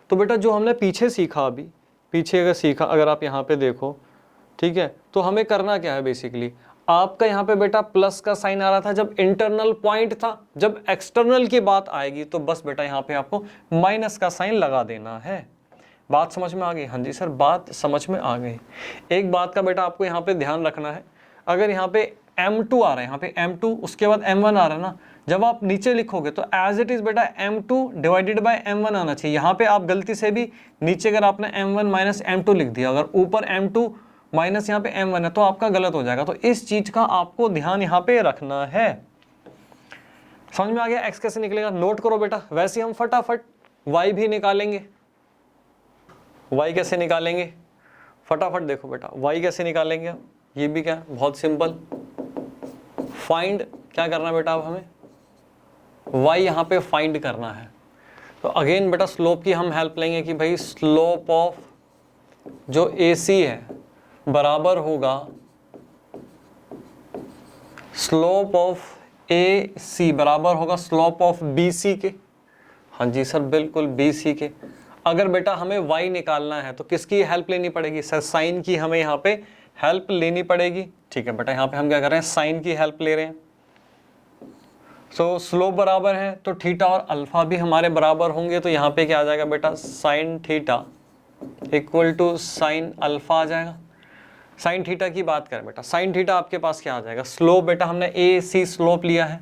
तो बेटा जो हमने पीछे सीखा, अभी पीछे अगर सीखा, अगर आप यहाँ पे देखो, ठीक है, तो हमें करना क्या है बेसिकली, आपका यहाँ पे बेटा प्लस का साइन आ रहा था जब इंटरनल पॉइंट था, जब एक्सटर्नल की बात आएगी तो बस बेटा यहाँ पे आपको माइनस का साइन लगा देना है। बात समझ में आ गई, हाँ जी सर बात समझ में आ गई। एक बात का बेटा आपको यहाँ पे ध्यान रखना है, अगर यहाँ पे M2 आ रहा है, यहाँ पे M2 उसके बाद M1 आ रहा है ना, जब आप नीचे लिखोगे तो एज इट इज बेटा M2 डिवाइडेड बाय M1 आना चाहिए। यहाँ पे आप गलती से भी नीचे अगर आपने M1 माइनस M2 लिख दिया, अगर ऊपर M2 माइनस यहाँ पे M1 है तो आपका गलत हो जाएगा। तो इस चीज का आपको ध्यान यहाँ पे रखना है। समझ में आ गया x कैसे निकलेगा, नोट करो बेटा। वैसे हम फटाफट y भी निकालेंगे। y कैसे निकालेंगे फटाफट देखो बेटा, y कैसे निकालेंगे, ये भी क्या बहुत सिंपल, फाइंड क्या करना है बेटा, अब हमें y यहाँ पे फाइंड करना है। तो अगेन बेटा स्लोप की हम हेल्प लेंगे कि भाई स्लोप ऑफ जो AC है बराबर होगा स्लोप ऑफ AC बराबर होगा स्लोप ऑफ BC के। हाँ जी सर बिल्कुल BC के। अगर बेटा हमें y निकालना है तो किसकी हेल्प लेनी पड़ेगी सर, साइन की हमें यहाँ पे हेल्प लेनी पड़ेगी। ठीक है बेटा, यहाँ पे हम क्या कर रहे हैं, साइन की हेल्प ले रहे हैं। सो स्लोप बराबर है तो थीटा और अल्फा भी हमारे बराबर होंगे, तो यहाँ पे क्या आ जाएगा बेटा, sine theta equal to sine alpha आ जाएगा। साइन थीटा की बात करें बेटा, साइन थीटा आपके पास क्या आ जाएगा, स्लोप बेटा हमने AC स्लोप लिया है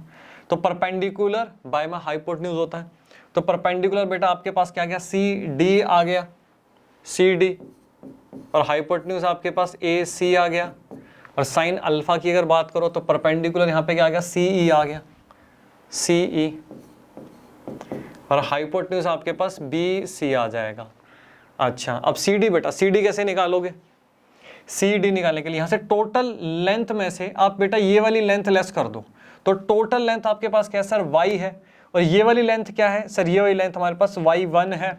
तो परपेंडिकुलर बाय में हाइपोटेन्यूज होता है, तो परपेंडिकुलर बेटा आपके पास क्या गया, CD आ गया, CD, और हाइपोटेन्यूज आपके पास AC आ गया। और साइन अल्फा की अगर बात करो तो परपेंडिकुलर यहाँ पे क्या आ गया, CE आ गया, CE। और हाइपोटेन्यूज आपके पास BC आ जाएगा। अच्छा, अब CD बेटा, CD कैसे निकालोगे? CD निकालने के लिए यहाँ से टोटल लेंथ में से आप बेटा ये वाली लेंथ लेस कर दो, तो टोटल लेंथ आपके पास क्या है सर? Y है। और ये वाली लेंथ क्या है सर? ये वाली लेंथ हमारे पास Y1 है।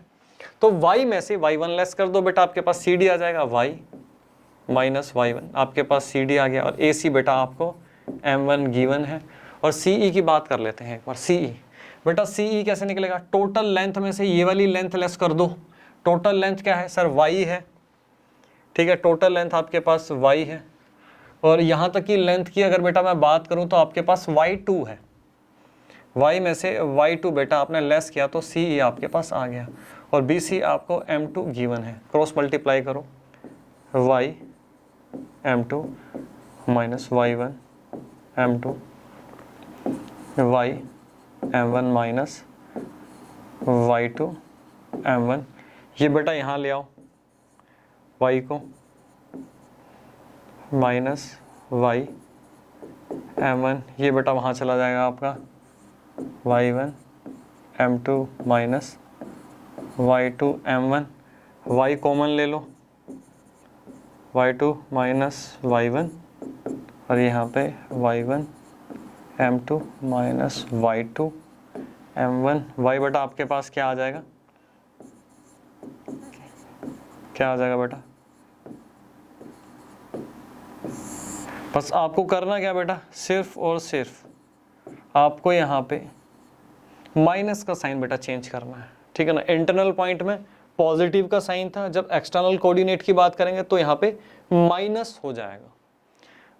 तो Y में से Y1 लेस कर दो बेटा, आपके पास CD आ जाएगा, Y माइनस Y1, आपके पास CD आ गया। और AC बेटा आपको M1 गिवन है। और CE की बात कर लेते हैं एक बार। CE बेटा, CE कैसे निकलेगा? टोटल लेंथ में से ये वाली लेंथ लेस कर दो। टोटल लेंथ क्या है सर? Y है, ठीक है, टोटल लेंथ आपके पास Y है। और यहाँ तक की लेंथ की अगर बेटा मैं बात करूँ तो आपके पास Y2 है। Y में से Y2 बेटा आपने लेस किया तो CE आपके पास आ गया। और BC आपको M2 गिवन है। क्रॉस मल्टीप्लाई करो, Y M2 minus Y1 M2 Y M1 minus Y2 M1। ये बेटा यहाँ ले आओ Y को, माइनस Y M1, ये बेटा वहाँ चला जाएगा आपका Y1 M2 minus Y2 M1। Y common ले लो, Y2 माइनस Y1, और यहाँ पे Y1 M2 minus Y2 M1। Y बेटा आपके पास क्या आ जाएगा? क्या आ जाएगा बेटा? बस आपको करना क्या बेटा, सिर्फ और सिर्फ आपको यहाँ पे माइनस का साइन बेटा चेंज करना है, ठीक है ना। इंटरनल पॉइंट में पॉजिटिव का साइन था, जब एक्सटर्नल कोऑर्डिनेट की बात करेंगे तो यहाँ पे माइनस हो जाएगा।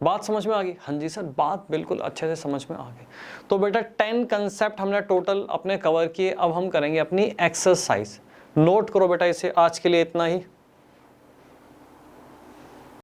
बात समझ में आ गई? हाँ जी सर, बात बिल्कुल अच्छे से समझ में आ गई। तो बेटा 10 कंसेप्ट हमने टोटल अपने कवर किए। अब हम करेंगे अपनी एक्सरसाइज। नोट करो बेटा इसे, आज के लिए इतना ही।